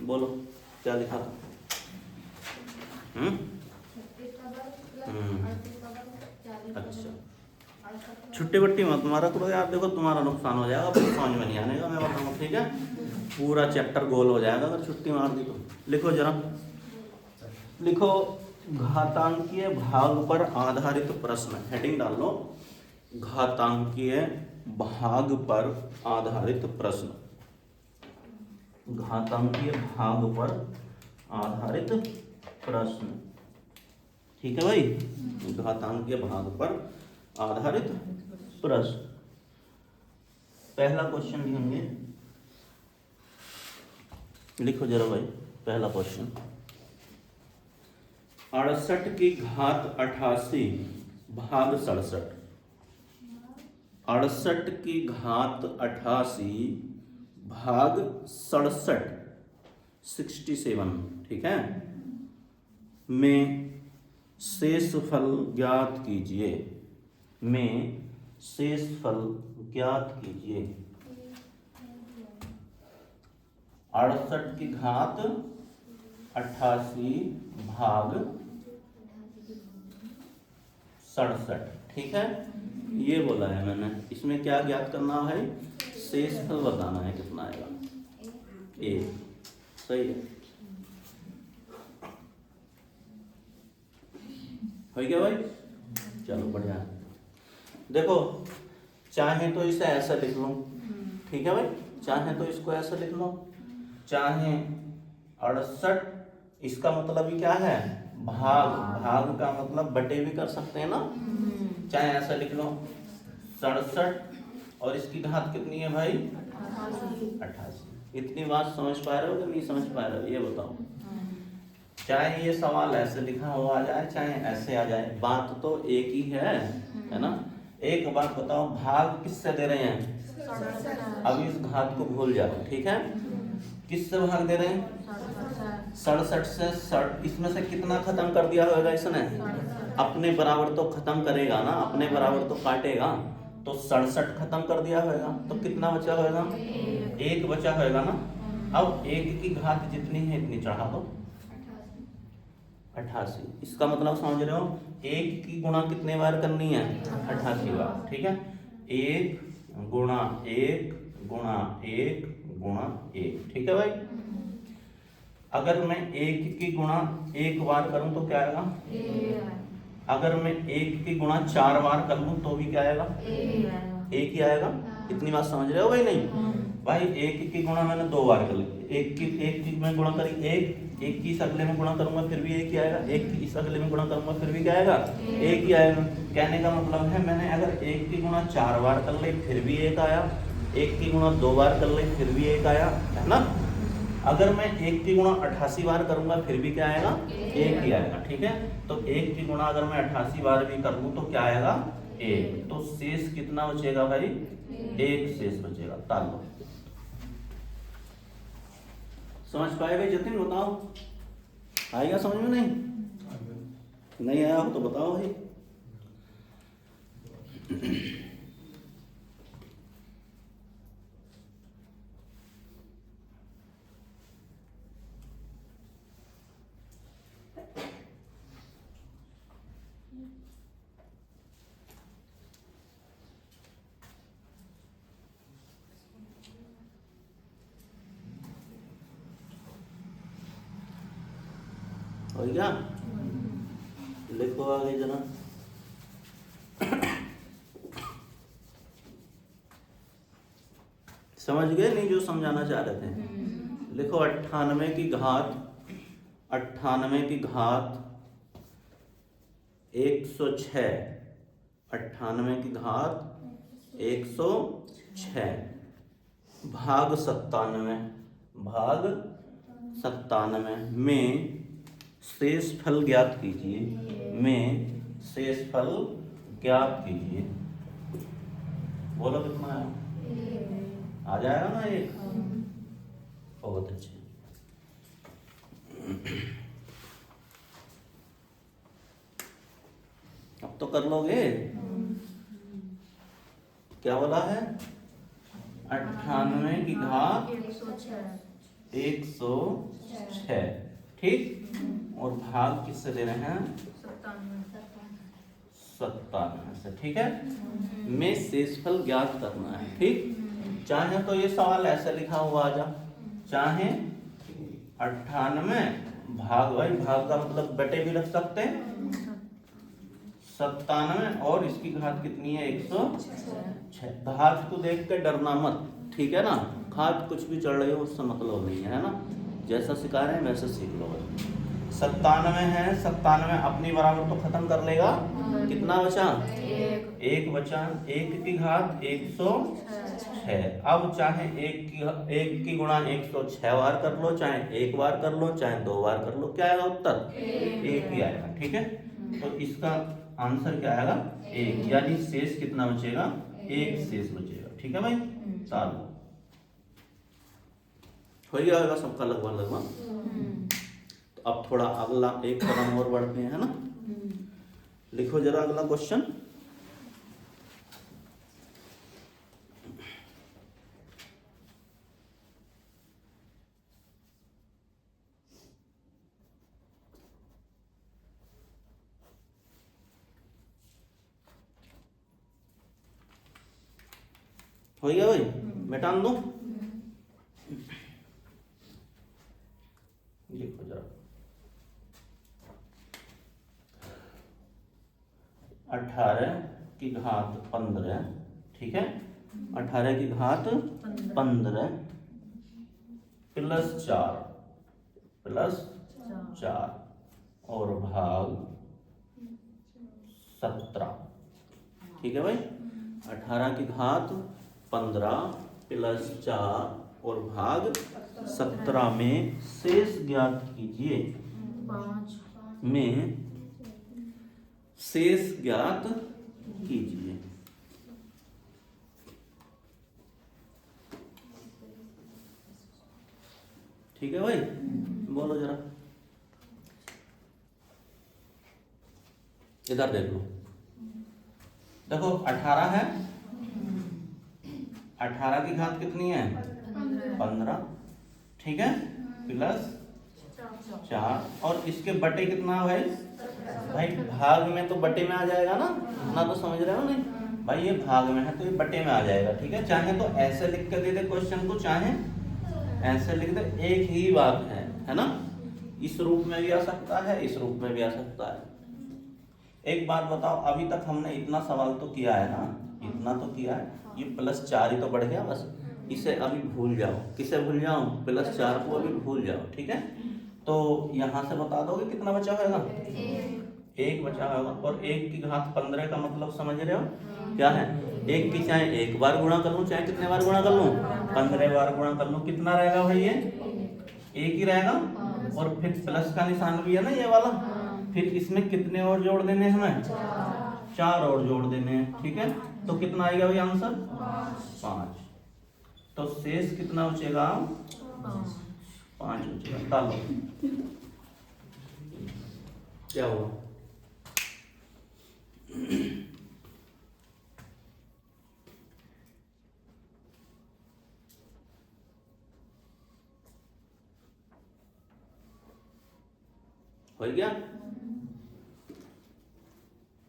बोलो क्या लिखा था? अच्छा, छुट्टी बट्टी मत मारा करो यार, देखो तुम्हारा नुकसान हो जाएगा, फिर समझ में नहीं आने का, मैं बताऊँ ठीक है? पूरा चैप्टर गोल हो जाएगा अगर छुट्टी मार दी तो। लिखो जरा, लिखो घातांकीय भाग पर आधारित प्रश्न, हेडिंग डाल लो घातांकीय भाग पर आधारित प्रश्न, घातांकीय भाग पर आधारित प्रश्न, ठीक है भाई? घातांकीय भाग पर आधारित प्रश्न। पहला क्वेश्चन लिखेंगे, लिखो जरा भाई पहला क्वेश्चन। 68 की घात 88 भाग 67, 68 की घात 88 भाग 67, 67, ठीक है, में शेषफल ज्ञात कीजिए, में शेषफल ज्ञात कीजिए। 68 की घात 88 भाग 67, ठीक है, ये बोला है मैंने। इसमें क्या ज्ञात करना है? शेषफल बताना है, कितना आएगा? ए, सही है, हो गया भाई? चलो बढ़िया। देखो चाहे तो इसे ऐसा लिख लो, ठीक है भाई, चाहे तो इसको ऐसा लिख लो, चाहे 68, इसका मतलब ही क्या है? भाग, भाग का मतलब बटे भी कर सकते हैं ना, चाहे ऐसा लिख लो 67, और इसकी घात कितनी है भाई? 88। इतनी बात समझ पा रहे हो कि नहीं समझ पा रहे हो, ये बताओ। चाहे ये सवाल ऐसे लिखा हुआ आ जाए, चाहे ऐसे आ जाए, बात तो एक ही है ना? एक बात बताओ, भाग किससे दे रहे हैं? अब इस घात को भूल जाओ, ठीक है? किससे भाग दे रहे हैं? 67 से। इसमें से कितना खत्म कर दिया होगा इसने? अपने बराबर तो खत्म करेगा ना, अपने बराबर तो काटेगा, तो 67 खत्म कर दिया होगा, तो कितना बचा होगा? एक बचा होगा ना। अब एक की घात जितनी है इतनी चढ़ा दो, 88। इसका मतलब समझ रहे हो, एक की गुणा कितने बार करनी है? 88 बार, ठीक है? एक गुणा एक गुणा एक गुणा एक, ठीक है भाई? अगर मैं एक की गुणा एक बार करूं तो क्या आएगा? अगर मैं एक की गुणा 4 बार कर लूं तो भी क्या आएगा? एक ही आएगा। इतनी बात समझ रहे हो भाई? नहीं भाई, एक की गुणा मैंने 2 बार कर ली, एक की मैं गुणा करी एक की इस अगले में गुणा करूंगा फिर भी एक ही आएगा, एक की इस अगले में गुणा करूंगा फिर भी क्या आएगा? एक ही आएगा। कहने का मतलब है, मैंने अगर एक की गुणा 4 बार कर ली फिर भी एक आया, एक की गुणा 2 बार कर ली फिर भी एक आया, है ना? अगर मैं एक की गुणा 88 बार करूंगा फिर भी क्या आएगा? एक ही आएगा, ठीक है? तो एक की गुणा अगर मैं 88 बार भी कर लूं तो क्या आएगा? एक। तो शेष कितना बचेगा भाई? एक शेष बचेगा। ताल लो। समझ पाए भाई जतिन? बताओ, आएगा समझ में? नहीं आया हो तो बताओ भाई। हो गया? लिखो आगे जना। समझ गए नहीं जो समझाना चाह रहे थे? लिखो 98 की घात 106, 98 की घात 106 भाग 97 में शेषफल ज्ञात कीजिए, में शेषफल ज्ञात कीजिए। बोलो कितना है? आ जाएगा ना एक? बहुत अच्छे। अब तो कर लोगे। क्या बोला है? 98 की घात 106, ठीक। और भाग किससे दे रहे हैं? 97 से, ठीक है। में शेषफल ज्ञात करना है, ठीक। चाहे तो ये सवाल ऐसे लिखा हुआ आ जा, चाहे 98 भाग, भाई भाग का मतलब बटे भी रख सकते हैं, 97 और इसकी घात कितनी है? 106। घात को देख के डरना मत, ठीक है ना। घात कुछ भी चढ़ रही हो उससे मतलब नहीं है ना, जैसा सिखा रहे हैं वैसे सीख लो। 97 है, 97 अपनी बराबर तो खत्म कर लेगा, कितना बचा? एक बचा, 1 की घात 106। अब चाहे 1 की गुणा 106 बार कर लो, चाहे 1 बार कर लो, चाहे 2 बार कर लो, क्या आएगा उत्तर? 1 ही आएगा, ठीक है। तो इसका आंसर क्या आएगा? 1, यानी शेष कितना बचेगा? 1 शेष बचेगा, ठीक है भाई। चालू हो गया होगा सबका लगभग लगभग। तो अब थोड़ा अगला एक कदम और बढ़ते हैं, है ना। लिखो जरा अगला क्वेश्चन। हो गया भाई, मिटान दो। लिखो जरा 18 की घात 15, ठीक है। 18 की घात 15 प्लस 4 और भाग 17, ठीक है भाई। 18 की घात 15 प्लस 4 और भाग 17 में शेष ज्ञात कीजिए। में शेष ज्ञात कीजिए। ठीक है भाई, बोलो जरा। इधर देख लो, देखो 18 है, 18 की घात कितनी है? 15, ठीक है, प्लस 4 और इसके बटे कितना है भाई? भाई भाग में तो बटे में आ जाएगा ना, ना तो समझ रहे हो नहीं भाई, ये भाग में है तो ये बटे में आ जाएगा, ठीक है। चाहे तो ऐसे लिख कर दे दे क्वेश्चन को, चाहे ऐसे लिख दे, एक ही बात है ना। इस रूप में भी आ सकता है, इस रूप में भी आ सकता है। एक बात बताओ, अभी तक हमने इतना सवाल तो किया है ना, इतना तो किया है, ये प्लस 4 ही तो बढ़ गया बस। इसे अभी भूल जाओ, किसे भूल जाओ? प्लस 4 को अभी भूल जाओ, ठीक है। तो यहाँ से बता दोगे कितना बचा होगा? 1 बचा होगा। और 1 की घात 15 का मतलब समझ रहे हो क्या है? 1 की चाहे 1 बार गुणा कर लूँ, चाहे कितने बार गुणा कर लूँ? 15 बार गुणा कर लूँ, कितना रहेगा भाई? ये 1 ही रहेगा। और फिर प्लस का निशान भी है ना ये वाला, फिर इसमें कितने और जोड़ देने हमें? 4 और जोड़ देने हैं, ठीक है। तो कितना आएगा भाई आंसर? 5। तो शेष कितना बचेगा? 5 बचेगा। डालो, क्या हुआ? हो गया?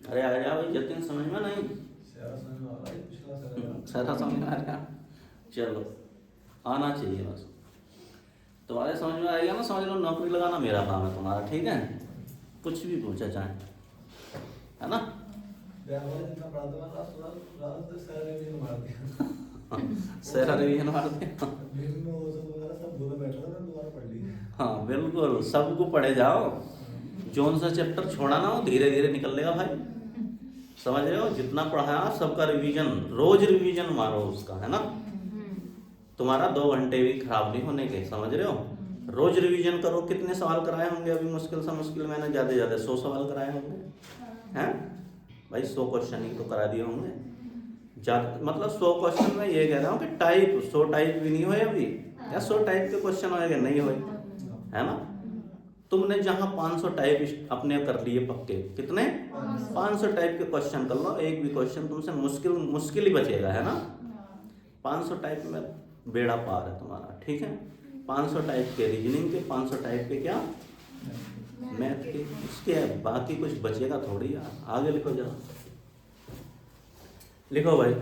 अरे आ जाओ भाई, जतिन समझ में नहीं? सारा समझ में आ गया, चलो आना चाहिए बस। तुम्हारे समझ में आएगा ना, समझ लो नौकरी लगाना मेरा काम है तुम्हारा, ठीक है। कुछ भी पूछा चाहे, है ना। सारा रिवीजन मार दिया। हाँ बिल्कुल, सबको पढ़े जाओ, जोन सा चैप्टर छोड़ा ना हो धीरे धीरे निकल लेगा भाई, समझ रहे हो। जितना पढ़ाया सबका रिवीजन, रोज रिवीजन मारो उसका, है ना। तुम्हारा 2 घंटे भी खराब नहीं होने के, समझ रहे हो। रोज रिवीजन करो। कितने सवाल कराए होंगे अभी मुश्किल से मुश्किल? मैंने ज़्यादा 100 सवाल कराए होंगे, हैं भाई। 100 क्वेश्चन ही तो करा दिए होंगे, ज़्यादा मतलब 100 क्वेश्चन में ये कह रहा हूँ कि टाइप 100 टाइप भी नहीं हुए अभी, या 100 टाइप के क्वेश्चन होएंगे, नहीं हुए, है ना। तुमने जहाँ 500 टाइप अपने कर लिए पक्के, कितने? 500 टाइप के क्वेश्चन कर लो, एक भी क्वेश्चन तुमसे मुश्किल ही बचेगा, है ना। 500 टाइप में बेड़ा पार है तुम्हारा, ठीक है। 500 टाइप के रीजनिंग के, 500 टाइप के क्या मैथ के। इसके बाकी कुछ बचेगा थोड़ी यार। आगे लिखो जरा, लिखो भाई।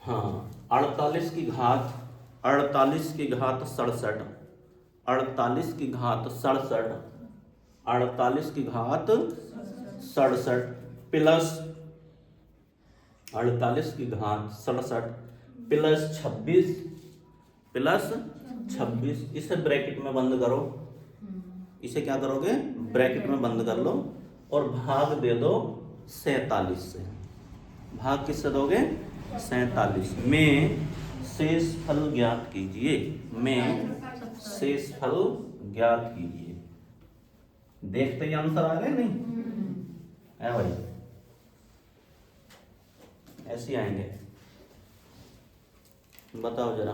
हाँ, 48 की घात 67, 48 की घात 67, 48 की घात 67 प्लस 48 की घात 67 प्लस 26, इसे ब्रैकेट में बंद करो। इसे क्या करोगे, ब्रैकेट में बंद कर लो और भाग दे दो 47 से। भाग किससे दोगे, 47 में शेष फल ज्ञात कीजिए। में शेष फल ज्ञात कीजिए। देखते ही आंसर आ गए नहीं है भाई, ऐसे आएंगे। बताओ जरा,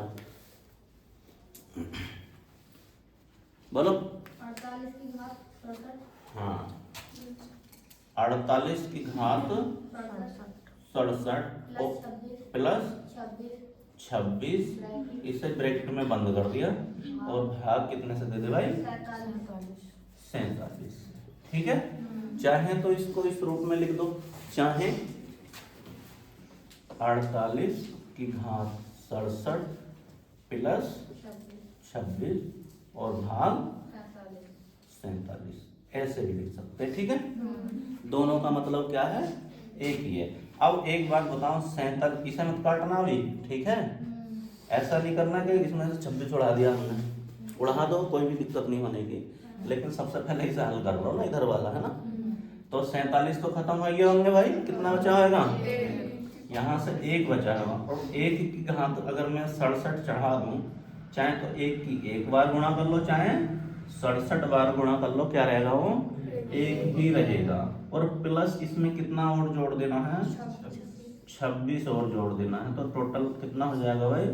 बोलो। 48 की घात 67। हाँ, 48 की घात 67 प्लस 26, इसे ब्रैकेट में बंद कर दिया और भाग कितने से दे दे भाई, 47। ठीक है, चाहे तो इसको इस रूप में लिख दो, चाहे 48 की घात 67 प्लस 26 और भाग 47, ऐसे भी लिख सकते हैं। ठीक है, दोनों का मतलब क्या है, एक ही है। अब एक बात बताओ, 47 इसे मत काटना भी, ठीक है। ऐसा नहीं करना कि इसमें से 26 उड़ा दिया हमने, उड़ा दो कोई भी दिक्कत नहीं होने की, लेकिन सबसे पहले इसे हल कर लो ना, इधर वाला है ना। तो 47 तो खत्म हो गए होंगे भाई, कितना बचा होगा, यहाँ से एक बचा होगा। और एक की घात अगर मैं 67 चढ़ा दूं, चाहे तो एक की एक बार गुणा कर लो, चाहे 67 बार गुणा कर लो, क्या रहेगा वो, एक ही रहेगा। और प्लस इसमें कितना और जोड़ देना है, 26 और जोड़ देना है, तो टोटल कितना हो जाएगा भाई,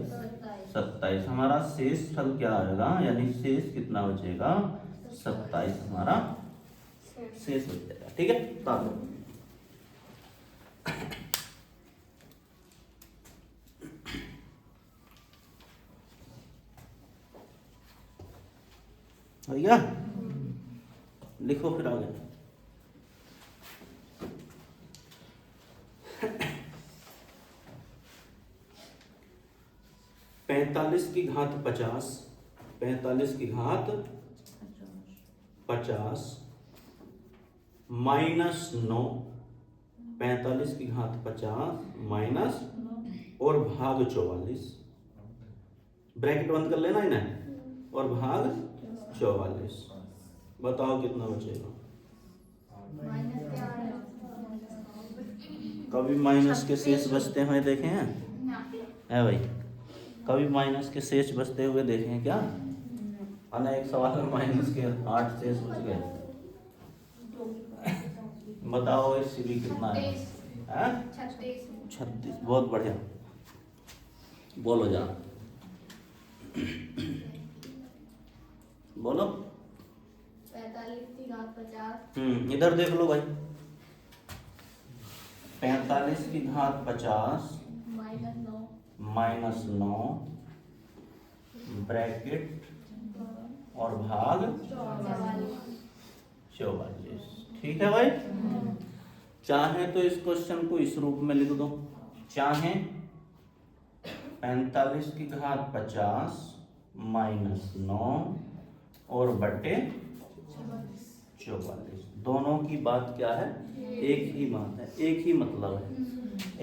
27। हमारा शेष फल क्या आएगा, यानी शेष कितना बचेगा, 27 हमारा शेष बचेगा। ठीक है, भैया लिखो फिर आगे। पैंतालीस की घात 50, 45 की घात 50 माइनस 9, 45 की घात 50 माइनस और भाग 44, ब्रैकेट बंद कर लेना इन्हें, और भाग 44। बताओ कितना बचेगा। कभी माइनस के शेष बचते हुए देखे हैं, है भाई, कभी माइनस के शेष बचते हुए देखे हैं क्या। अना एक सवाल में माइनस के 8 शेष बच गए। बताओ इससे भी कितना है, 36। बहुत बढ़िया, बोलो जा, बोलो। 45 की घात 50। इधर देख लो भाई, 45 की घात 50 माइनस 9 ब्रैकेट और भाग 44। ठीक है भाई, चाहे तो इस क्वेश्चन को इस रूप में लिख दो, चाहे 45 की घात 50 माइनस 9 और बटे 44। दोनों की बात क्या है, एक ही बात है, एक ही मतलब है।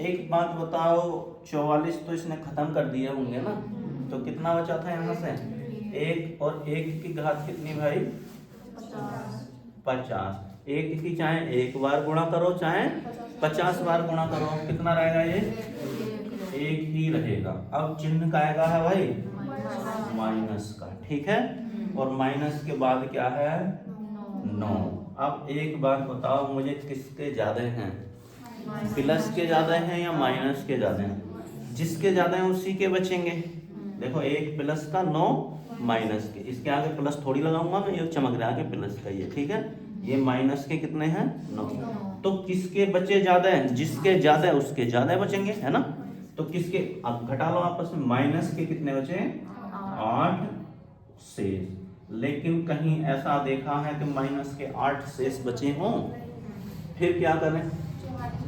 एक बात बताओ, 44 तो इसने खत्म कर दिए होंगे ना, तो कितना बचा था यहाँ से, एक, और एक की घात कितनी भाई, 50। एक की चाहे एक बार गुणा करो, चाहे 50 बार गुणा करो, कितना रहेगा ये, एक ही रहेगा। अब चिन्ह का आएगा है भाई, माइनस का। ठीक है, और माइनस के बाद क्या है, 9। अब एक बात बताओ मुझे, किसके ज्यादा हैं, प्लस के ज्यादा हैं या माइनस के ज्यादा हैं। जिसके ज्यादा हैं उसी के बचेंगे। देखो, एक प्लस का 9 माइनस के, इसके आगे प्लस थोड़ी लगाऊंगा मैं, ये चमक रहा है प्लस का, ये ठीक है। ये माइनस के कितने हैं, 9। तो किसके बचे ज्यादा हैं, जिसके ज्यादा है उसके ज्यादा बचेंगे, है ना। तो किसके अब घटा लो आपस में, माइनस के कितने बचे 8 शेष। लेकिन कहीं ऐसा देखा है कि माइनस के 8 शेष बचे हों, फिर क्या करें,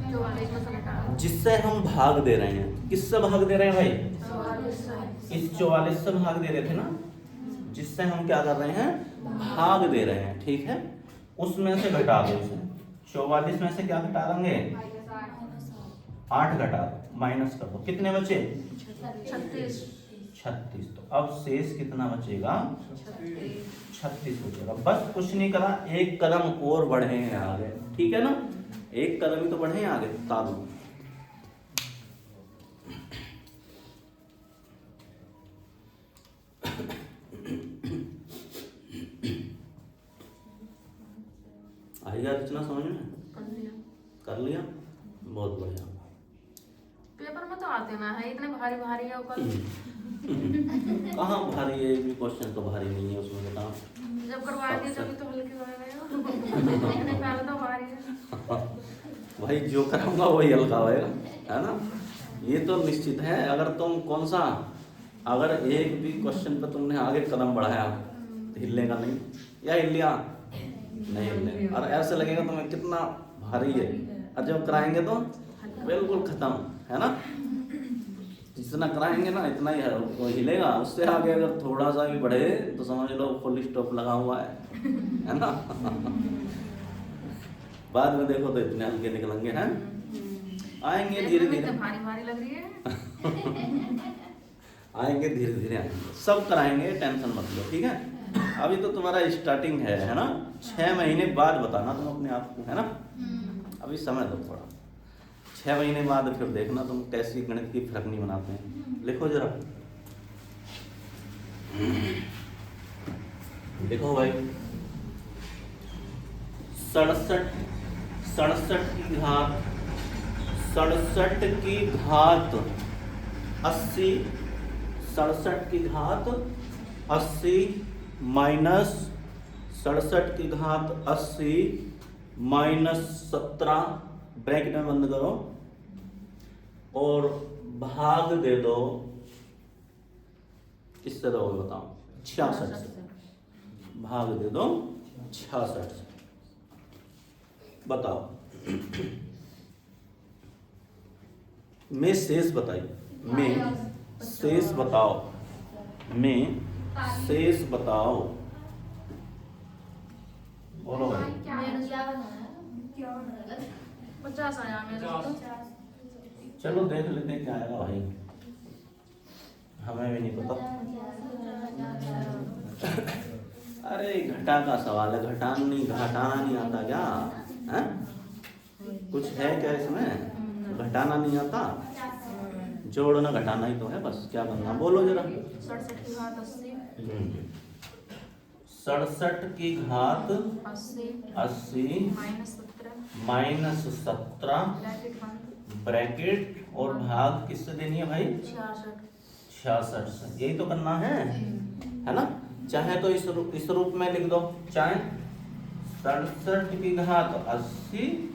44 में से घटा जिससे हम भाग दे रहे हैं, किससे भाग दे रहे हैं भाई, 44 इस 44 से भाग दे रहे थे ना, जिससे हम क्या कर रहे हैं, भाग दे रहे हैं, ठीक है। उसमें से घटा दो इसे, 44 में से क्या घटा देंगे, 8 घटा दो, माइनस कर दो, कितने बचे 36 36। तो अब शेष कितना बचेगा 36 बचेगा। बस कुछ नहीं करा, एक कदम और बढ़े हैं आगे, ठीक है ना, एक कदम ही तो बढ़े हैं आगे, बता दो। आएगा इतना समझ में, कर लिया, बहुत बढ़िया। पेपर में तो आते ना है, इतने भारी भारी है ऊपर। कहाँ भारी है, ये भी क्वेश्चन तो भारी नहीं है उसमें, बताओ। जब करवाए थे तभी तो हल्के होएगा, इतने पहले तो भारी है। भाई जो कराऊंगा वही हल्का होएगा, है ना, ये तो निश्चित है। अगर तुम कौन सा, अगर एक भी क्वेश्चन पर तुमने आगे कदम बढ़ाया तो हिलने का नहीं, या हिल लिया नहीं हिलने, और ऐसे लगेगा तुम्हें कितना भारी है, और जब कराएंगे तो बिल्कुल खत्म, है ना। जितना कराएंगे ना इतना ही है, वो हिलेगा, उससे आगे अगर थोड़ा सा भी बढ़े तो समझ लो फुल स्टॉप लगा हुआ है ना। बाद में देखो तो इतने हल्के निकलेंगे, हैं आएंगे धीरे धीरे, भारी भारी लग रही है। आएंगे धीरे धीरे आएंगे, सब कराएंगे, टेंशन मत लो, ठीक है। अभी तो तुम्हारा स्टार्टिंग है ना, 6 महीने बाद बताना तुम अपने आप को, है ना, अभी समय दो थोड़ा, 6 महीने बाद फिर देखना तुम कैसी गणित की फिरकनी बनाते हैं। लिखो जरा, लिखो भाई, 67 की घात 80, 67 की घात 80 माइनस 67 की घात 80 माइनस 17, ब्रैकेट में बंद करो, और भाग दे दो, किससे दोगे बताओ, 66 से, भाग दे दो 66 से, बताओ। मैं शेष बताइए, मैं शेष बताओ, मैं शेष बताओ, बोलो भाई। 50 आया मेरे तो। चलो देख लेते हैं क्या आएगा भाई, हमें भी नहीं पता। अरे घटा का सवाल है, घटाना नहीं आता क्या, है? कुछ है क्या इसमें, घटाना नहीं आता, जोड़ना घटाना ही तो है, बस क्या करना, बोलो जरा। 67 की घात 80 67 की घात 80 माइनस 17, ब्रैकेट और भाग किससे देनी है भाई, 66 से, यही तो करना है ना। चाहे तो इस रूप में लिख दो, चाहे 67 की घात 80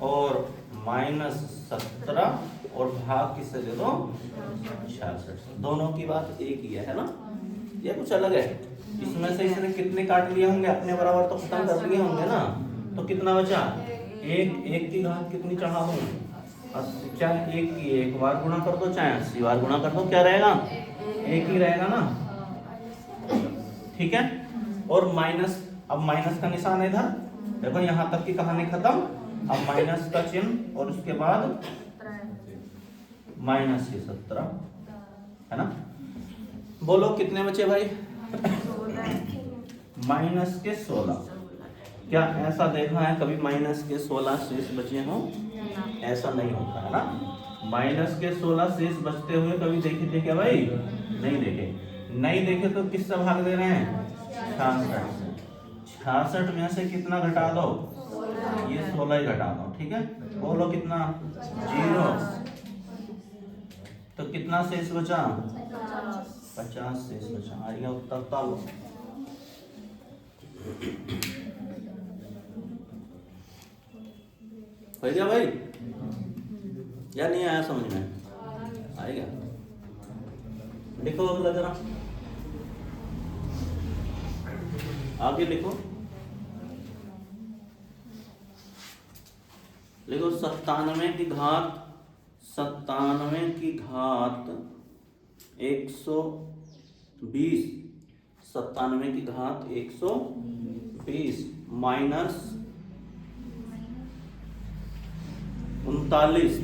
और माइनस 17 और भाग किससे दे दो 66 से, दोनों की बात एक ही है ना, ये कुछ अलग है। इसमें से इसने कितने काट लिए होंगे, अपने बराबर तो खत्म कर लिए होंगे ना, तो कितना बचा, एक की घात कितनी चढ़ा दूं, 80, चाहे एक की एक बार गुणा कर दो, चाहे 80 बार गुणा कर दो, क्या रहेगा, एक ही रहेगा ना, ठीक है। और माइनस, अब माइनस का निशान है इधर, देखो यहाँ तक की कहानी खत्म, अब माइनस का चिन्ह और उसके बाद माइनस के 17, है ना। बोलो कितने बचे भाई, माइनस के 16। क्या ऐसा देखा है कभी माइनस के 16 शेष बचे हों, ऐसा नहीं होता है ना। माइनस के 16 शेष बचते हुए कभी देखे थे क्या भाई, नहीं देखे, नहीं देखे तो किससे भाग दे रहे हैं, 66 से। 66 में से कितना घटा दो, ये 16 ही घटा दो, ठीक है। बोलो कितना, 0, तो कितना शेष बचा, 50 शेष बचा, आइए उत्तर तालो। हो गया भाई, या नहीं आया समझ में, आएगा। लिखो अगला जरा, आगे लिखो। लिखो 97 की घात 120, 97 की घात 120 माइनस 39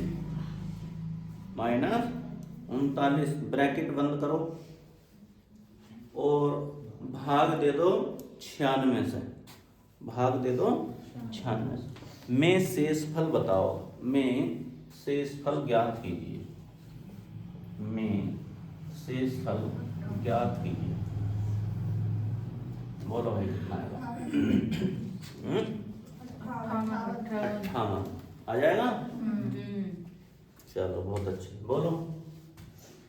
ब्रैकेट बंद करो और भाग दे दो 96 से, भाग दे दो 96 से। में शेषफल बताओ, में शेषफल ज्ञात कीजिए, में शेषफल ज्ञात कीजिए। बोलो भाई कितना आएगा? 58 आ जाएगा। चलो बहुत अच्छे, बोलो।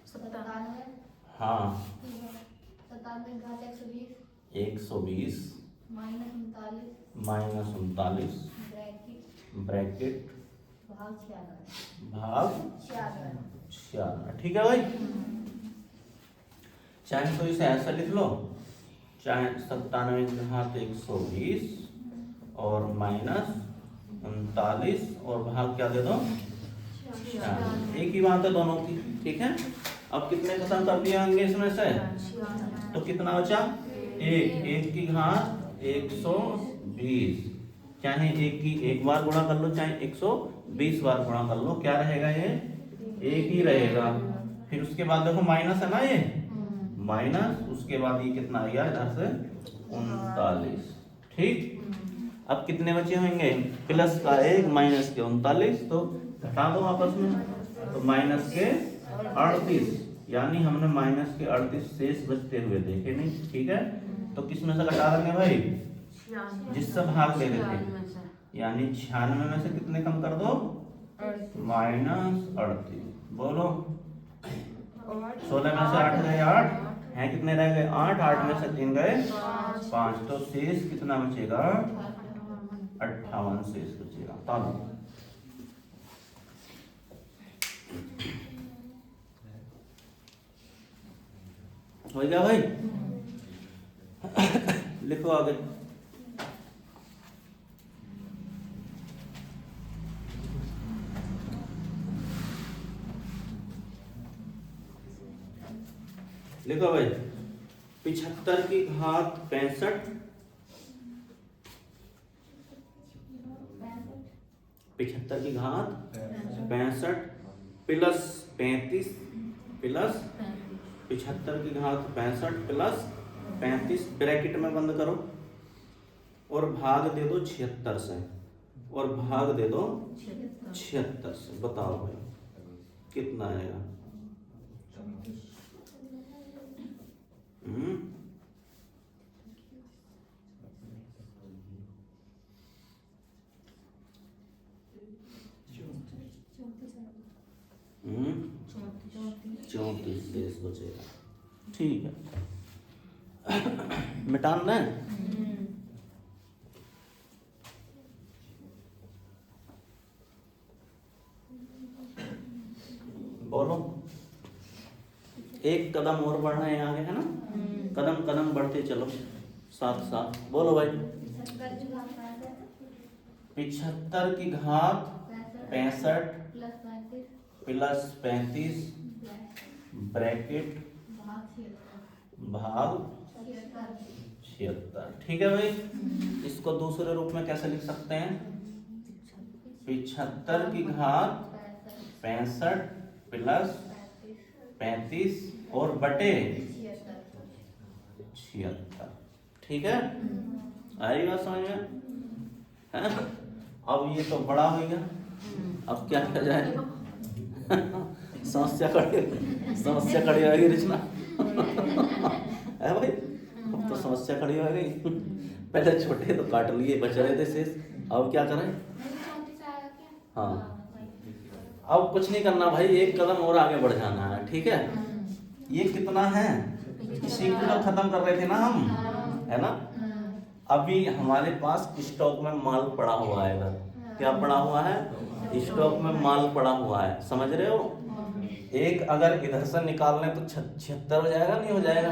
97 हाँ 97 घात 120 माइनस 39 ब्रैकेट भाग 96। ठीक है भाई। चाहे तो इसे ऐसा लिख लो, चाहे 97 की घात 120 और माइनस 39 और भाग क्या दे दो 96। एक ही बात है दोनों की। ठीक है, अब कितने खत्म कर दिए होंगे इसमें से? तो कितना बचा? एक की घात 120, चाहे एक की एक बार गुणा कर लो, चाहे 120 बार गुणा कर लो, क्या रहेगा? ये एक ही रहेगा। फिर उसके बाद देखो माइनस है ना, ये माइनस, उसके बाद ये कितना आ गया इधर से 39। ठीक, अब कितने बचे होंगे? प्लस का 1 माइनस के 39, तो घटा दो आपस में, तो माइनस के 38, यानी हमने माइनस के 38 शेष बचते हुए देखे नहीं। ठीक है, तो किस में से घटा देंगे भाई? जिससे भाग दे देते, यानी 96 में से कितने कम कर दो? माइनस 38। बोलो 16 में से 8 गए 8 हैं, कितने रह गए? 8 में से 3 गए 5, तो शेष कितना बचेगा? 58 शेष बचेगा। तालो हो गया भाई। लिखो आगे। लिखो भाई 75 की घात 65, 75 की घात 65 प्लस 35 प्लस 75 की घात 65 प्लस 35 ब्रैकेट में बंद करो और भाग दे दो 76 से, और भाग दे दो 76 से। बताओ भाई कितना आएगा? 34 शेष बचेगा। ठीक है, मिटाना है। बोलो, एक कदम और बढ़ना है आगे, है ना? कदम कदम बढ़ते चलो साथ साथ। बोलो भाई 75 की घात 65 प्लस 35 ब्रैकेट भाग 76। ठीक है भाई, इसको दूसरे रूप में कैसे लिख सकते हैं? 75 की घात 65 प्लस 35 और बटे 76। ठीक है, आई बात समझ में? है? अब ये तो बड़ा हो गया, अब क्या किया जाए? समस्या खड़ी होगी रचना। है भाई, अब तो समस्या खड़ी हो गई। पहले छोटे तो काट लिए, बच रहे थे शेष, अब क्या करें? हाँ, अब कुछ नहीं करना भाई, एक कदम और आगे बढ़ जाना है। ठीक है, ये कितना है? इसी को तो खत्म कर रहे थे ना हम, है ना? अभी हमारे पास स्टॉक में माल पड़ा हुआ है। क्या पड़ा हुआ है? स्टॉक में माल पड़ा हुआ है, समझ रहे हो? एक अगर इधर से निकाल लें तो 76 हो जाएगा, नहीं हो जाएगा?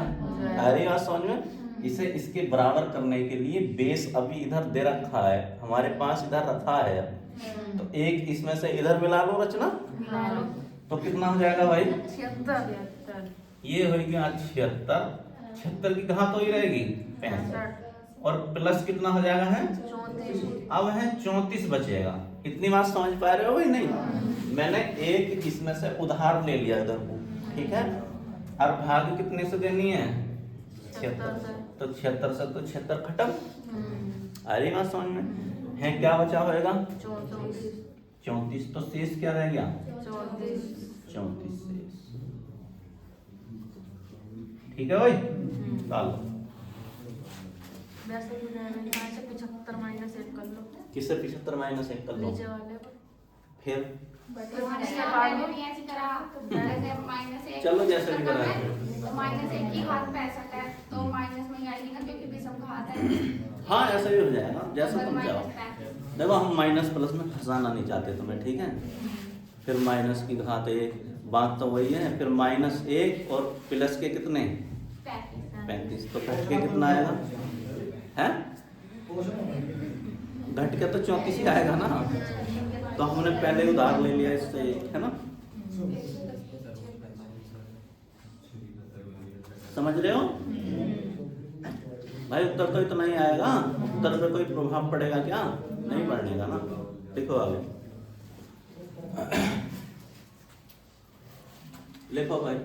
आ रही बात समझ में? इसे इसके बराबर करने के लिए बेस अभी इधर दे रखा है हमारे पास, इधर रखा है, तो एक इसमें से इधर मिला लो रचना, मिला लो। तो कितना हो जाएगा भाई? 76 ये हो गया 76, 76 की घात वही रहेगी 65, और प्लस कितना हो जाएगा है? 34। अब है 34 बचेगा। इतनी बात समझ पा रहे हो भाई? नहीं, मैंने एक इसमें से उधार ले लिया इधर को, ठीक है, और भाग कितने से देनी है? 76, तो 76 से तो 76 खत्म। आ रही बात समझ में? है क्या बचा होएगा? 34, तो शेष क्या रह गया? 34 शेष। ठीक है भाई, डालो। वैसे भी मैंने कहा से 75 माइनस 1 कर लो। किससे 75 माइनस 1 कर लो? नीचे वाले को। फिर ऐसी करा जैसे -1 चलो जैसे भी करा है। तो -1 की घात 65 है, तो माइनस में ही आएगी ना, क्योंकि विषम घात है। हाँ ऐसा भी हो जाएगा, जैसा अगर तुम चाहो। -65 देखो हम माइनस प्लस में फंसाना नहीं चाहते तुम्हें, ठीक है? फिर माइनस की घात 1, बात तो वही है। फिर -1 और प्लस के कितने? 35, तो घट के कितना आएगा? है घट के तो 34 ही आएगा ना, तो हमने पहले उधार ले लिया इससे, है ना? समझ रहे हो भाई? उत्तर तो इतना ही आएगा, उत्तर पे कोई प्रभाव पड़ेगा क्या? नहीं पड़ने का ना। देखो आगे लिखो भाई,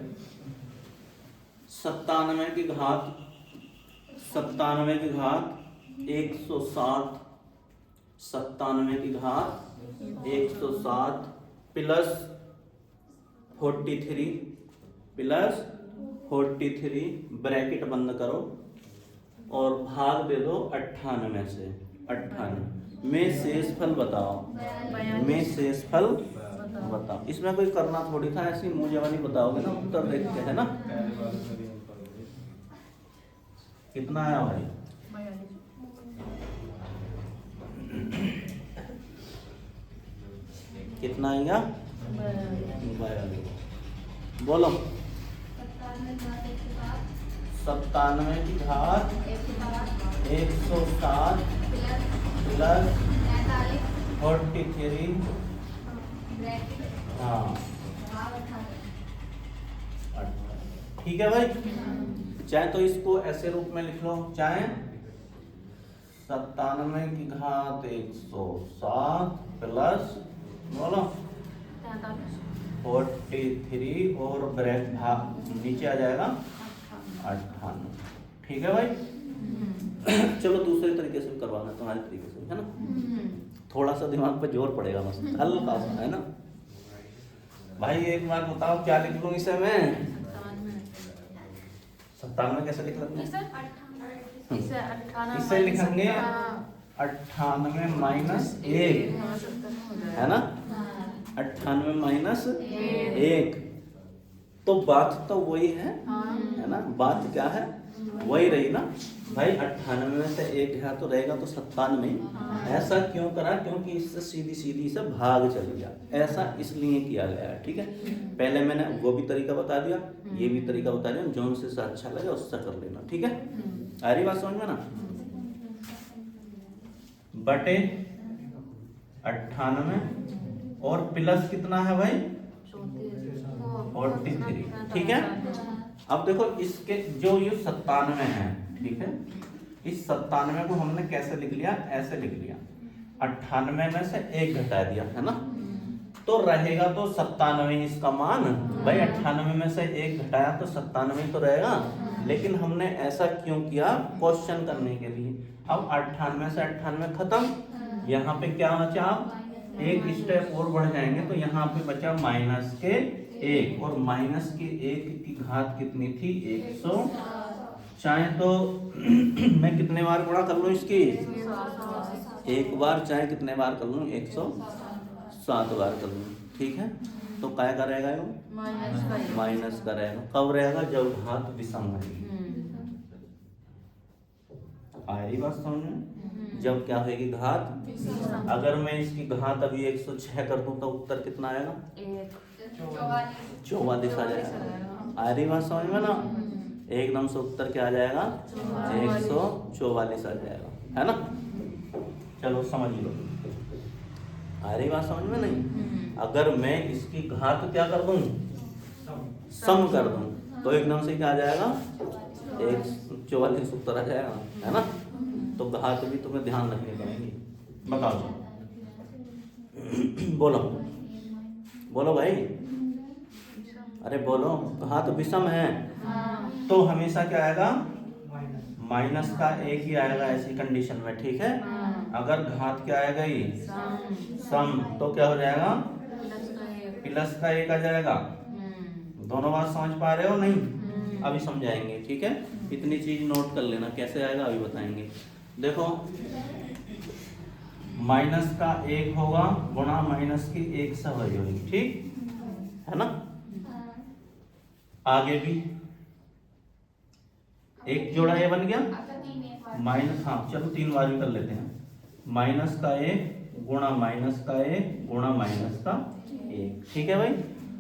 97 की घात 160, 97 की घात 160 प्लस 43 ब्रैकेट बंद करो और भाग दे दो 98 से। 98 में शेषफल बताओ, में शेषफल बताओ। इसमें कोई करना थोड़ी था, ऐसी मुंह जवानी बताओगे ना, उत्तर देख के, है ना? कितना आया भाई? कितना आएगा? 42। बोलो। 97 की घात 160 प्लस 43, हाँ 18। ठीक है भाई? चाहे तो इसको ऐसे रूप में लिख लो, चाहे 97 की घात 160 प्लस बोलो 43 और ब्रैकेट भाग नीचे आ जाएगा 98। ठीक है भाई? चलो दूसरे तरीके से करवाना, तुम्हारे तरीके से, है ना? थोड़ा सा दिमाग पे जोर पड़ेगा बस, हल्का सा, है ना? भाई एक बार बताओ क्या लिख लूं इसे मैं? 97 कैसे लिख लेते हैं? इसे लिखेंगे 98 माइनस 1, है ना? 98 माइनस 1, तो बात तो वही है ना? बात क्या है? वही रही ना भाई। 98 में से 1 गया तो रहेगा तो 97। ऐसा क्यों करा? क्योंकि इससे सीधी सीधी से भाग चल गया, ऐसा इसलिए किया गया है। ठीक है, पहले मैंने वो भी तरीका बता दिया, ये भी तरीका बता दिया, जो उनसे अच्छा लगे उससे कर लेना। ठीक है, आ रही बात समझ में ना? बटे 98 और प्लस कितना है भाई? 43। ठीक है, अब देखो इसके जो ये 97 है, ठीक है, इस 97 को हमने कैसे लिख लिया? ऐसे लिख लिया, 98 में से 1 घटा दिया, है ना? तो रहेगा तो 97 इसका मान भाई। 98 में से 1 घटाया तो 97 तो रहेगा, लेकिन हमने ऐसा क्यों किया? क्वेश्चन करने के लिए। अब 98 से 98 खत्म, यहाँ पे क्या बचा? एक स्टेप और बढ़ जाएंगे तो यहाँ पे बचा माइनस के 1, और माइनस के 1 की घात कितनी थी? 100। चाहे तो मैं कितने बार गुणा कर लूँ इसकी? 1 बार, चाहे कितने बार कर लूँ? 107 बार कर लूँ। ठीक है, तो क्या करेगा? माइनस का रहेगा। कब रहेगा? जब घात विषम रहेगी। आई बात समझ में? जब क्या होगी? घात। अगर मैं इसकी घात अभी 106 कर दूं तो उत्तर कितना आएगा? 44। 44 आ जाएगा। आ रही बात समझ में ना? एकदम से उत्तर क्या आ जाएगा? 144 आ जाएगा, है ना? चलो समझ लो, आ रही बात समझ में नहीं? अगर मैं इसकी घात क्या कर दूं? सम कर दूं तो एकदम से क्या आ जाएगा? 144 उत्तर आ जाएगा, है ना? तो घात भी तुम्हें ध्यान रखनी पड़ेगी। बताओ, बोलो बोलो भाई, अरे बोलो। घात विषम है तो हमेशा क्या आएगा? माइनस का एक ही आएगा ऐसी कंडीशन में, ठीक है? अगर घात क्या आएगा? ये सम, तो क्या हो जाएगा? प्लस का एक आ जाएगा। दोनों बात समझ पा रहे हो नहीं? अभी समझाएंगे, ठीक है? इतनी चीज नोट कर लेना, कैसे आएगा अभी बताएंगे। देखो, माइनस का एक होगा गुणा माइनस की एक से होगी, ठीक है ना? आगे भी एक जोड़ा ये बन गया माइनस, हाँ चलो 3 बार भी कर लेते हैं। माइनस का एक गुणा माइनस का एक गुणा माइनस का एक, ठीक है भाई?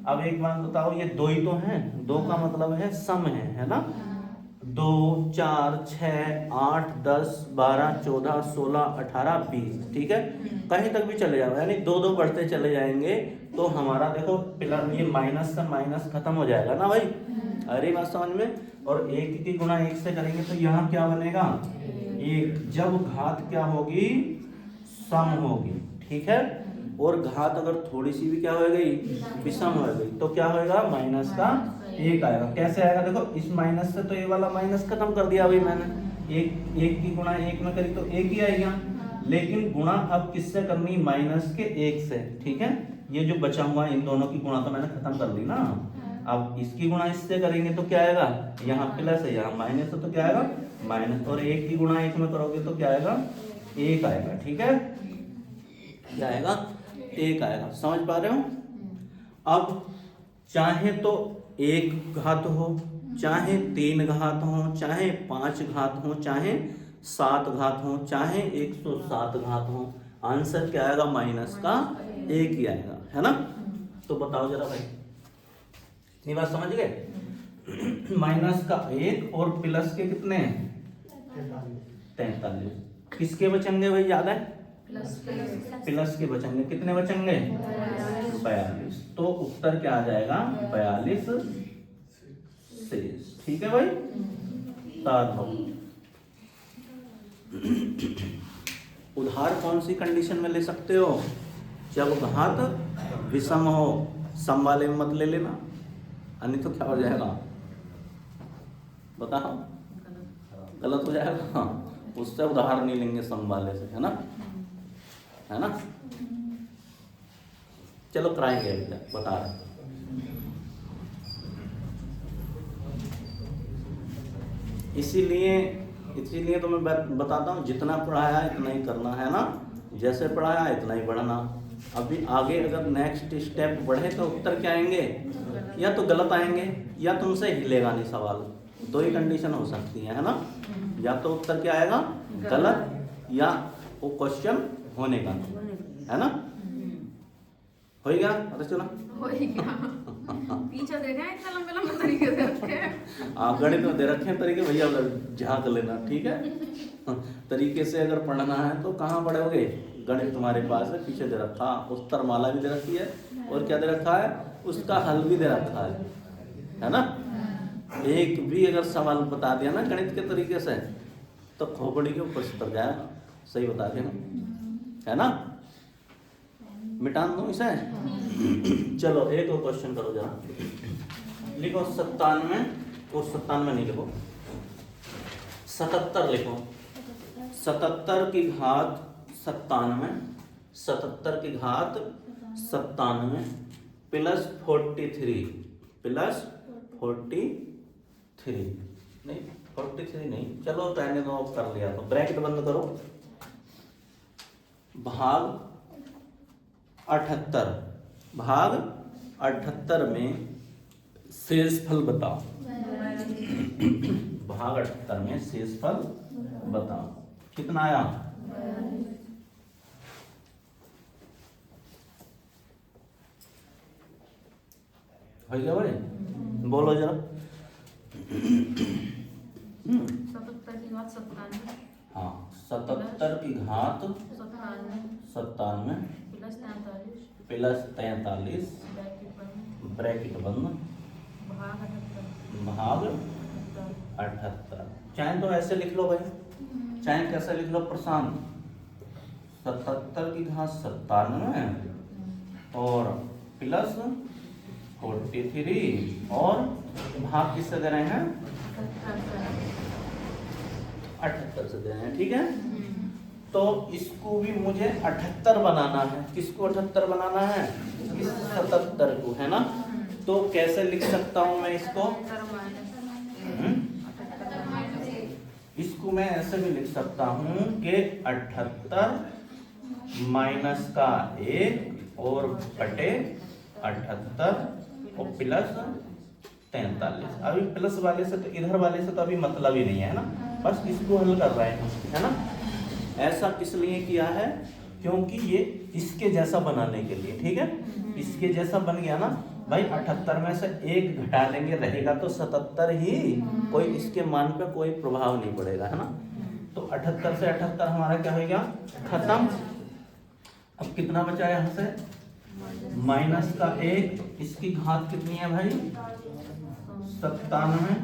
अब एक बात बताओ, ये दो ही तो हैं, दो का मतलब है सम है ना? 2 4 6 8 10 12 14 16 18 20, ठीक है? कहीं तक भी चले जाओ, यानी दो दो बढ़ते चले जाएंगे तो हमारा देखो पिलर ये माइनस से माइनस खत्म हो जाएगा ना भाई? अरे बात समझ में? और एक की गुणा एक से करेंगे तो यहाँ क्या बनेगा? एक। जब घात क्या होगी? सम होगी, ठीक है? और घात अगर थोड़ी सी भी क्या हो गई? विषम हो गई, तो क्या होगा? माइनस का एक आएगा। कैसे आएगा? देखो, इस माइनस से तो ये वाला माइनस खत्म कर दिया अभी मैंने। एक की गुणा एक में करी तो एक ही आएगा, लेकिन गुणा अब किससे करनी? माइनस के एक से, ठीक है? ये जो बचा हुआ इन दोनों की गुणा तो मैंने खत्म कर दी ना। अब इसकी गुणा इससे करेंगे तो क्या आएगा? यहाँ प्लस है, यहाँ माइनस है, तो क्या आएगा? माइनस। और एक की गुणा एक में करोगे तो क्या आएगा? एक आएगा, ठीक है? क्या आएगा? एक आएगा। समझ पा रहे हो? अब चाहे तो एक घात हो, चाहे 3 घात हो, चाहे 5 घात हो, चाहे 7 घात हो, चाहे 107 घात हो, आंसर क्या आएगा? माइनस का एक ही आएगा, है ना? तो बताओ जरा भाई, ये बात समझ गए? माइनस का एक और प्लस के कितने? 43। किसके बचेंगे भाई? याद है? प्लस के बचेंगे। कितने बचेंगे? 42। तो उत्तर क्या आ जाएगा? 42 शेष, ठीक है भाई? उधार कौन सी कंडीशन में ले सकते हो? जब घात विषम हो, सम वाले में मत ले लेना, अन्य तो क्या हो जाएगा? बताओ, गलत हो जाएगा। हाँ, उससे उधार नहीं लेंगे सम वाले से, है ना? है ना? चलो कराएंगे अभी तक, बता रहे। इसीलिए तो मैं बताता हूँ, जितना पढ़ाया इतना ही करना, है ना? जैसे पढ़ाया इतना ही पढ़ना। अभी आगे अगर नेक्स्ट स्टेप बढ़े तो उत्तर क्या आएंगे? या तो गलत आएंगे या तुमसे हिलेगा नहीं सवाल। दो ही कंडीशन हो सकती है ना? या तो उत्तर क्या आएगा? गलत, या वो क्वेश्चन होने का, है ना? हो गया? रचना पीछे देखा है इतना लंबे लंबे तरीके से रखे। आप गणित में दे रखे हैं तरीके, भैया झाँक लेना, ठीक है? तरीके से अगर पढ़ना है तो कहाँ पढ़ोगे? गणित तुम्हारे पास है, पीछे दे रखा, उत्तर माला भी दे रखी है, और क्या दे रखा है? उसका हल भी दे रखा है ना? एक भी अगर सवाल बता दिया ना गणित के तरीके से तो खोपड़ी के ऊपर से उतर जाएगा। सही बता दिया, है ना? मिटान दो इसे। चलो एक और क्वेश्चन करो जरा। लिखो 97, और 97 नहीं लिखो, 77 लिखो। 77 की घात 97, 77 की घात 97 प्लस 43, प्लस 43 नहीं, 43 नहीं, चलो रहने दो, कर लिया तो ब्रैकेट बंद करो, भाग 78, भाग 78 में शेषफल बताओ। भाग 78 में शेषफल बताओ, कितना आया? हो गया भाई, बोलो जरा। 77 की घात 97 हाँ 77 की घात 97 प्लस 43 प्लस 43 ब्रैकेट बंद भाग 78 भाग 78। चाहे तो ऐसे लिख लो भाई, चाहे कैसे लिख लो प्रशांत। 77 की घात 97 और प्लस 43 और भाग किससे दे रहे हैं? 78 से दे रहे हैं, ठीक है। तो इसको भी मुझे 78 बनाना है। किसको 78 बनाना है? इस 77 को, है ना। तो कैसे लिख सकता हूं मैं इसको? इसको मैं ऐसे भी लिख सकता हूं कि 78 माइनस का 1 और बटे 78 और प्लस 43। अभी प्लस वाले से तो इधर वाले से तो अभी मतलब ही नहीं है ना, बस इसको हल कर रहे हैं, है ना। ऐसा किस लिए किया है? क्योंकि ये इसके जैसा बनाने के लिए, ठीक है। इसके जैसा बन गया ना भाई। 78 में से 1 घटा देंगे, रहेगा तो 77 ही, कोई इसके मान पे कोई प्रभाव नहीं पड़ेगा, है ना। तो 78 से 78 हमारा क्या हो गया? खत्म। अब कितना बचा यहाँ से? माइनस का 1, इसकी घात कितनी है भाई? 97।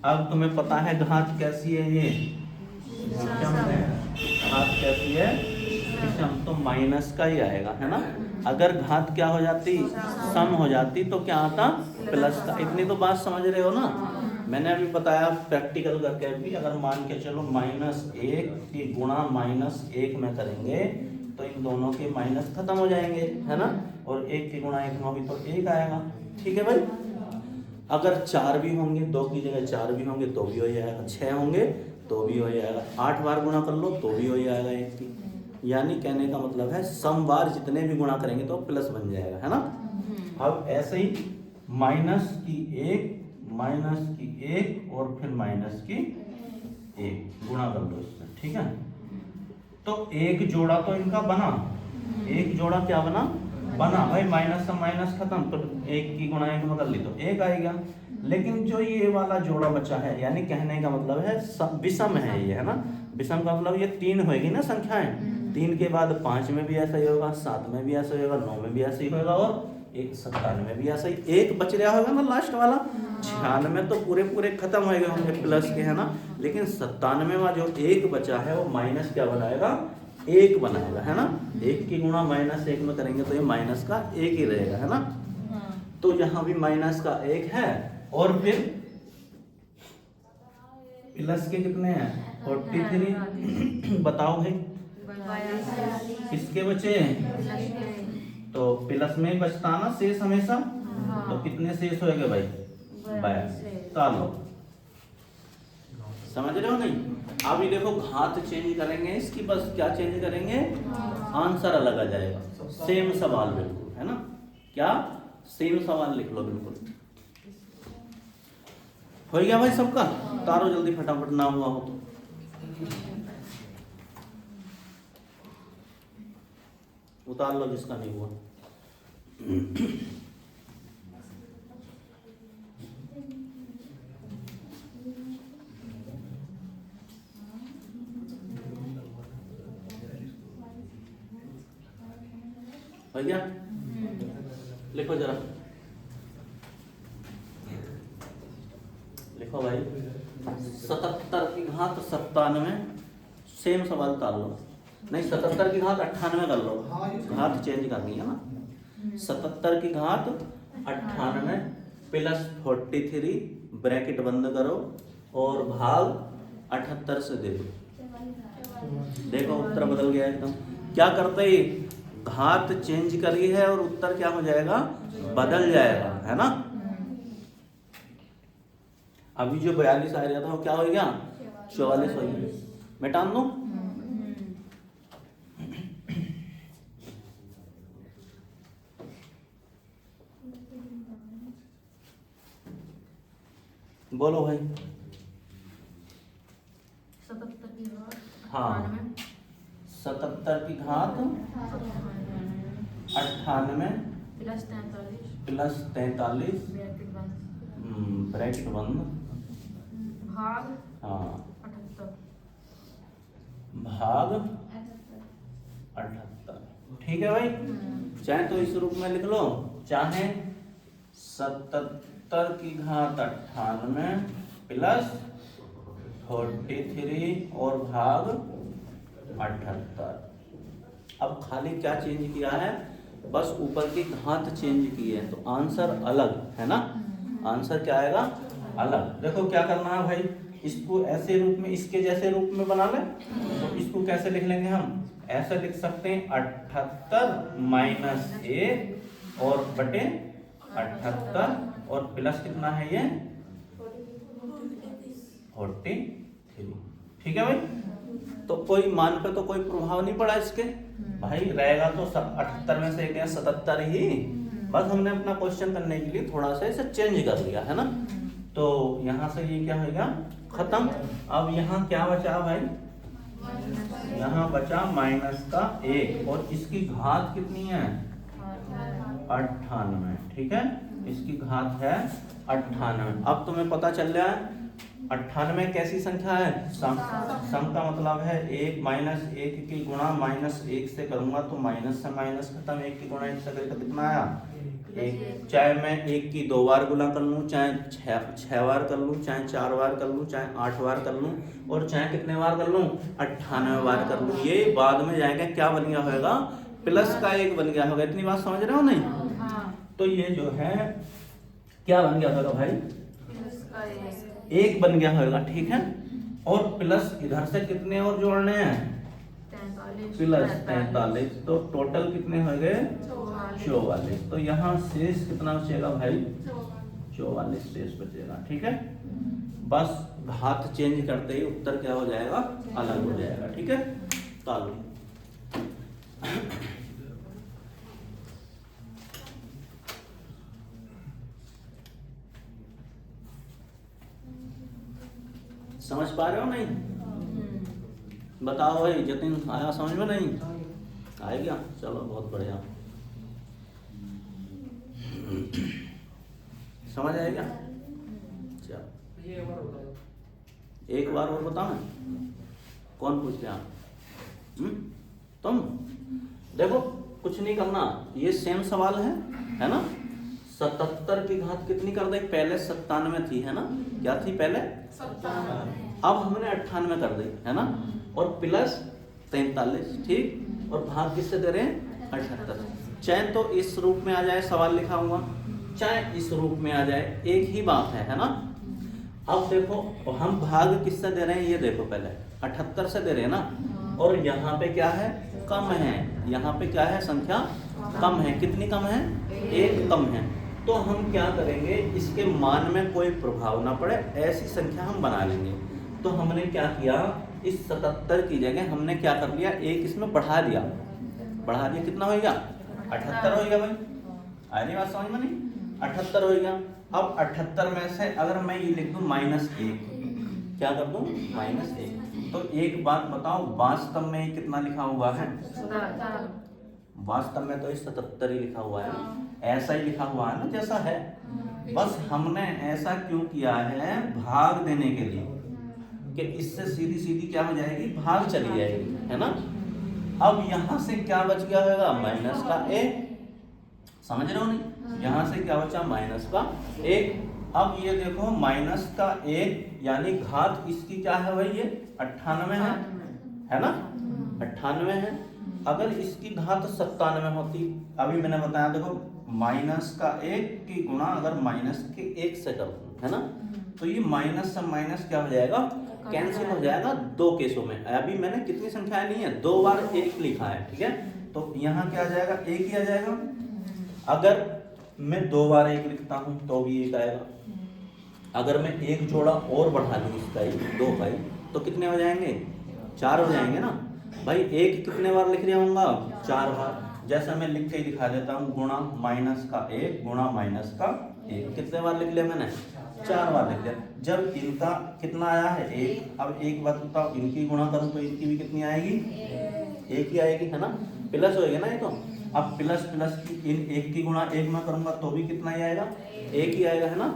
अब तुम्हें पता है घात कैसी है? ये विषम है। घात कैसी है? विषम, तो माइनस का ही आएगा, है ना। अगर घात क्या हो जाती? सम हो जाती तो क्या आता? प्लस का। इतनी तो बात समझ रहे हो ना। मैंने अभी बताया प्रैक्टिकल करके भी, अगर मान के चलो -1 की गुणा -1 में करेंगे तो इन दोनों के माइनस खत्म हो जाएंगे, है ना। और 1 की गुणा 1 में होगी तो 1 आएगा, ठीक है भाई। अगर 4 भी होंगे, 2 की जगह 4 भी होंगे तो भी हो जाएगा, 6 होंगे तो भी हो जाएगा, 8 बार गुणा कर लो तो भी हो जाएगा 1 की। यानी कहने का मतलब है सम बार जितने भी गुणा करेंगे तो प्लस बन जाएगा, है ना। अब ऐसे ही माइनस की 1 और फिर माइनस की 1 गुणा कर लो इससे, ठीक है। तो एक जोड़ा तो इनका बना, एक जोड़ा क्या बना? भाई माइनस से माइनस खत्म, तो 1 की गुणा 1 में कर ली तो 1 आएगा। लेकिन जो ये वाला जोड़ा बचा है, यानी कहने का मतलब है विषम है ये, है ना। विषम का मतलब ये 3 होगी ना संख्याएं, 3 के बाद 5 में भी ऐसा ही होगा, 7 में भी ऐसा ही होगा, 9 में भी ऐसा ही होगा और 97 में भी ऐसा ही। 1 बच रहा होगा ना लास्ट वाला। 96 में तो पूरे खत्म हो गए होंगे प्लस के, है ना। लेकिन 97वां जो 1 बचा है वो माइनस क्या बनाएगा? 1 बनाएगा, है ना। 1 की गुणा -1 में करेंगे तो ये माइनस का 1 ही रहेगा, है ना। तो यहाँ भी माइनस का 1 है और फिर प्लस के कितने हैं? 43। बताओ भाई किसके बचे? तो प्लस में ही बचता ना शेष हमेशा। तो कितने शेष होएंगे भाई? 22। चलो समझ रहे हो नहीं? अभी देखो घात चेंज करेंगे इसकी, बस क्या चेंज करेंगे? आंसर अलग आ जाएगा। सेम सवाल बिल्कुल, है ना। क्या? सेम सवाल लिख लो बिल्कुल। हो गया भाई सबका? तारो जल्दी फटाफट, ना हुआ हो तो। उतार लो जिसका नहीं हुआ। हो गया? लिखो जरा, लिखो भाई। 77 की घात 97, सेम सवाल उतार लो। नहीं, 77 की घात 98 कर लो, घात चेंज करनी है ना। 77 की घात 98 प्लस 43 ब्रैकेट बंद करो और भाग 78 से दे दो। देखो उत्तर बदल गया एकदम। क्या करते ही घात चेंज करी है और उत्तर क्या हो जाएगा? बदल जाएगा, है ना। अभी जो 42 आ रहा था वो क्या हो गया? 44 हो गया। मैं टान दूं? बोलो भाई। 77 की घात हाँ 77 की घात 98 प्लस 43 ब्रैकेट बंद ब्रैकेट बंद भाग हाँ 78 भाग 78। ठीक है भाई, चाहे तो इस रूप में लिख लो, चाहे 77 की घात 98 प्लस 43 और भाग 78। अब खाली क्या चेंज किया है, बस ऊपर की घात चेंज की है, तो आंसर अलग है ना। आंसर क्या आएगा, अलग। देखो क्या करना है भाई, इसको ऐसे रूप में, इसके जैसे रूप में बना ले। तो इसको कैसे लिख लेंगे हम, ऐसे लिख सकते हैं 78 माइनस 1 और बटे 78 और प्लस कितना है ये 43। ठीक है भाई, तो कोई मान पे तो कोई प्रभाव नहीं पड़ा इसके भाई, रहेगा तो 78 में से एक 77 ही। बस हमने अपना क्वेश्चन करने के लिए थोड़ा सा इसे चेंज कर लिया है ना। तो यहाँ से ये क्या होगा, खत्म। अब यहाँ क्या बचा भाई, यहाँ बचा माइनस का 1 और इसकी घात कितनी है 98। ठीक है, इसकी घात है 98। अब तुम्हें पता चल रहा है 98 कैसी संख्या है, सम का मतलब है 1 माइनस 1 की गुणा माइनस 1 से करूंगा तो माइनस से माइनस खत्म, 1 की गुणा 1 से करके कितना आया 1। चाहे मैं 1 की 2 बार गुणा कर लूँ, चाहे 6 बार कर लूँ, चाहे 4 बार कर लूँ, चाहे 8 बार कर लूँ, और चाहे कितने बार कर लूँ 98 बार कर लूँ, ये बाद में जाएगा क्या बन गया होगा, प्लस का 1 बन गया होगा। इतनी बात समझ रहे हो नहीं। तो ये जो है क्या बन गया होगा भाई, 1 बन गया होगा। ठीक है, और प्लस इधर से कितने और जोड़ने हैं, प्लस 43, तो टोटल कितने हो गए 44। तो यहाँ शेष कितना बचेगा भाई 44 शेष बचेगा। ठीक है, बस घात चेंज करते ही उत्तर क्या हो जाएगा, अलग हो जाएगा। ठीक है, चलो समझ पा रहे हो नहीं, बताओ भाई, जतिन आया समझ में नहीं आया क्या, चलो बहुत बढ़िया, समझ आएगा। चलो एक बार और बताओ, कौन पूछ गया, तुम। देखो कुछ नहीं करना, ये सेम सवाल है ना। 77 की घात कितनी कर दे, पहले 97 थी है ना, क्या थी पहले 97, अब हमने 98 कर दी है ना, और प्लस 43। ठीक, और भाग किससे दे रहे हैं 78। चाहे तो इस रूप में आ जाए, सवाल लिखा हुआ, चाहे इस रूप में आ जाए, एक ही बात है ना। अब देखो हम भाग किससे दे रहे हैं, ये देखो पहले 78 से दे रहे हैं ना, और यहाँ पे क्या है कम है, यहाँ पे क्या है संख्या कम है, कितनी कम है 1 कम है। तो हम क्या करेंगे, इसके मान में कोई प्रभाव ना पड़े, ऐसी संख्या हम बना लेंगे। तो हमने क्या किया, इस 77 की जगह हमने क्या कर लिया, 1 इसमें बढ़ा दिया, कितना हो गया 78 हो गया भाई, आ रही बात समझ में नहीं, 78 हो गया। अब 78 में से अगर मैं ये लिख दूं -1, क्या कर दूं -1, तो एक बात बताओ, वास्तव में कितना लिखा हुआ है, वास्तव में तो इस 77 ही लिखा हुआ है, ऐसा ही लिखा हुआ है ना जैसा है। बस हमने ऐसा क्यों किया है, भाग देने के लिए, कि इससे सीधी सीधी क्या हो जाएगी, भाग चली जाएगी है ना। अब यहाँ से क्या बच गया होगा, माइनस का 1, समझ रहे हो नहीं, यहाँ से क्या बचा माइनस का 1। अब ये देखो माइनस का 1 यानी घात इसकी क्या है भाई, ये 98 है ना, 98 है। अगर इसकी घात 97 होती, अभी मैंने बताया देखो माइनस का 1 की गुणा अगर माइनस के 1 से करो है ना, तो ये माइनस से माइनस क्या हो जाएगा, कैंसिल हो जाएगा 2 केसों में। अभी मैंने कितनी संख्याएं ली हैं, 2 बार 1 लिखा है, ठीक है, तो यहाँ क्या आ जाएगा 1 ही आ जाएगा। अगर मैं 2 बार 1 लिखता हूँ तो भी 1 आएगा, अगर मैं 1 जोड़ा और बढ़ा दूँ इसका 2 का, तो कितने हो जाएंगे 4 हो जाएंगे ना भाई। 1 कितने बार लिख रहा हूँगा 4 बार, जैसा मैं लिख के दिखा देता हूँ, गुणा माइनस का 1 गुणा माइनस का 1, कितने बार लिख लिया मैंने 4 बार लिख लिया। जब इनका कितना आया है 1, अब एक बात बताओ, इनकी गुणा करूँ तो इनकी भी कितनी आएगी 1 ही आएगी है ना, प्लस होएगी ना ये तो। अब प्लस प्लस की इन एक की गुणा एक में करूंगा तो भी कितना ही आएगा, एक ही आएगा, है ना।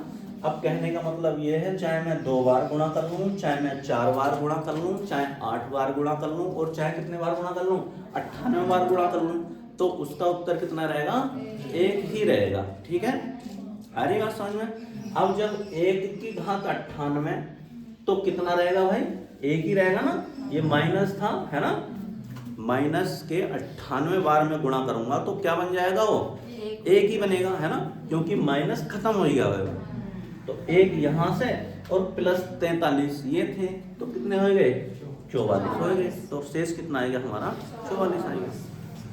अब कहने का मतलब ये है, चाहे मैं 2 बार गुणा कर लूं, चाहे मैं 4 बार गुणा कर लूं, चाहे 8 बार गुणा कर लूं, और चाहे कितने बार गुणा कर लूं, 98 बार गुणा कर लूं, तो उसका उत्तर कितना रहेगा, एक ही रहेगा। ठीक है, आ रही बात समझ में। अब जब 1 की घात 98 तो कितना रहेगा भाई, एक ही रहेगा ना, ये माइनस था, है ना। माइनस के 98 बार में गुणा करूंगा तो क्या बन जाएगा, वो एक ही बनेगा, है ना, क्योंकि माइनस खत्म हो गया है। तो एक यहाँ से और प्लस 43 ये थे, तो कितने हो गए, 44 हो गए। तो शेष कितना आएगा हमारा, 44 आएगा।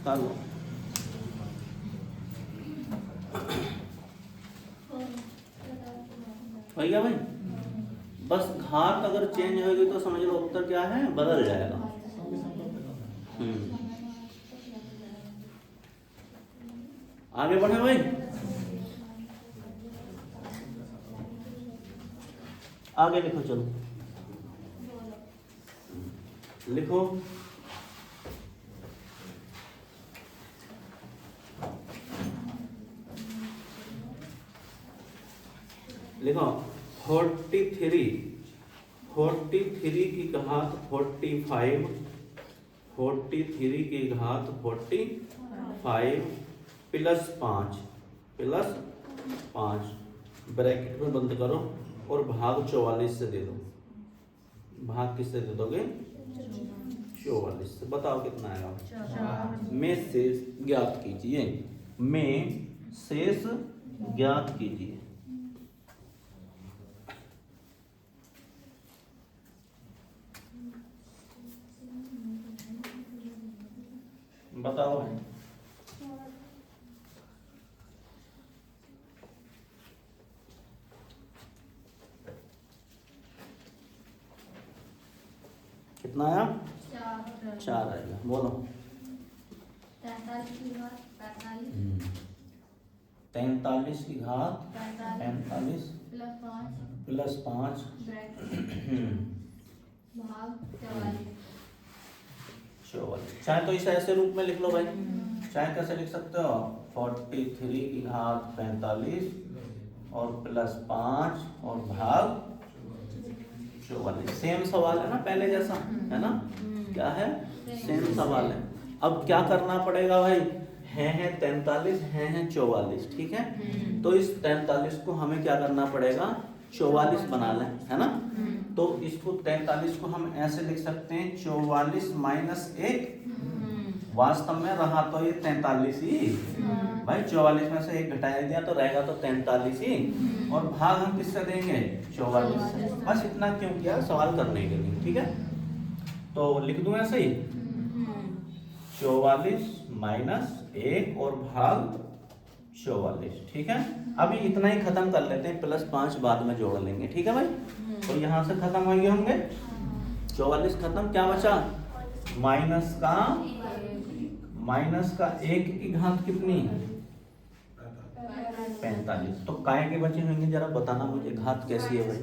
चलो हो गया भाई। बस घात अगर चेंज होगी तो समझ लो उत्तर क्या है, बदल जाएगा। आगे बढ़े भाई, आगे लिखो, चलो लिखो। लिखो 43 की घात 45, 43 की घात 45 प्लस 5 ब्रैकेट में बंद करो और भाग 44 से दे दो। भाग किससे दे दोगे, 44 से। बताओ कितना आएगा, में शेष ज्ञात कीजिए, में शेष ज्ञात कीजिए। बताओ भाई, कितना आया, 4 आएगा। बोलो 43 की घात 45 प्लस 5 44। चाहे तो इसे ऐसे रूप में लिख लो भाई, चाहे कैसे लिख सकते हो, 43 की घात 45 और प्लस 5 और भाग 44। सेम सवाल है ना पहले जैसा, है ना, क्या है, सेम सवाल है। अब क्या करना पड़ेगा भाई, है 43, है 44, ठीक है। तो इस 43 को हमें क्या करना पड़ेगा, 44 बना लें, है ना। तो इसको 43 को हम ऐसे लिख सकते हैं, 44 माइनस 1। वास्तव में रहा तो ये 43 ही भाई, 44 में से 1 घटाया दिया तो रहेगा तो 43 ही, और भाग हम किससे देंगे, 44 से। बस इतना क्यों किया, सवाल करने के लिए, ठीक है। तो लिख दूं ऐसे ही, 44 माइनस 1 और भाग 44, ठीक है। अभी इतना ही खत्म कर लेते हैं, प्लस 5 बाद में जोड़ लेंगे, ठीक है भाई। तो यहाँ से खत्म होंगे 44 खत्म, क्या बचा, माइनस का 1 की घात कितनी, 45। तो काय के बचे होंगे, जरा बताना मुझे, घात कैसी है भाई,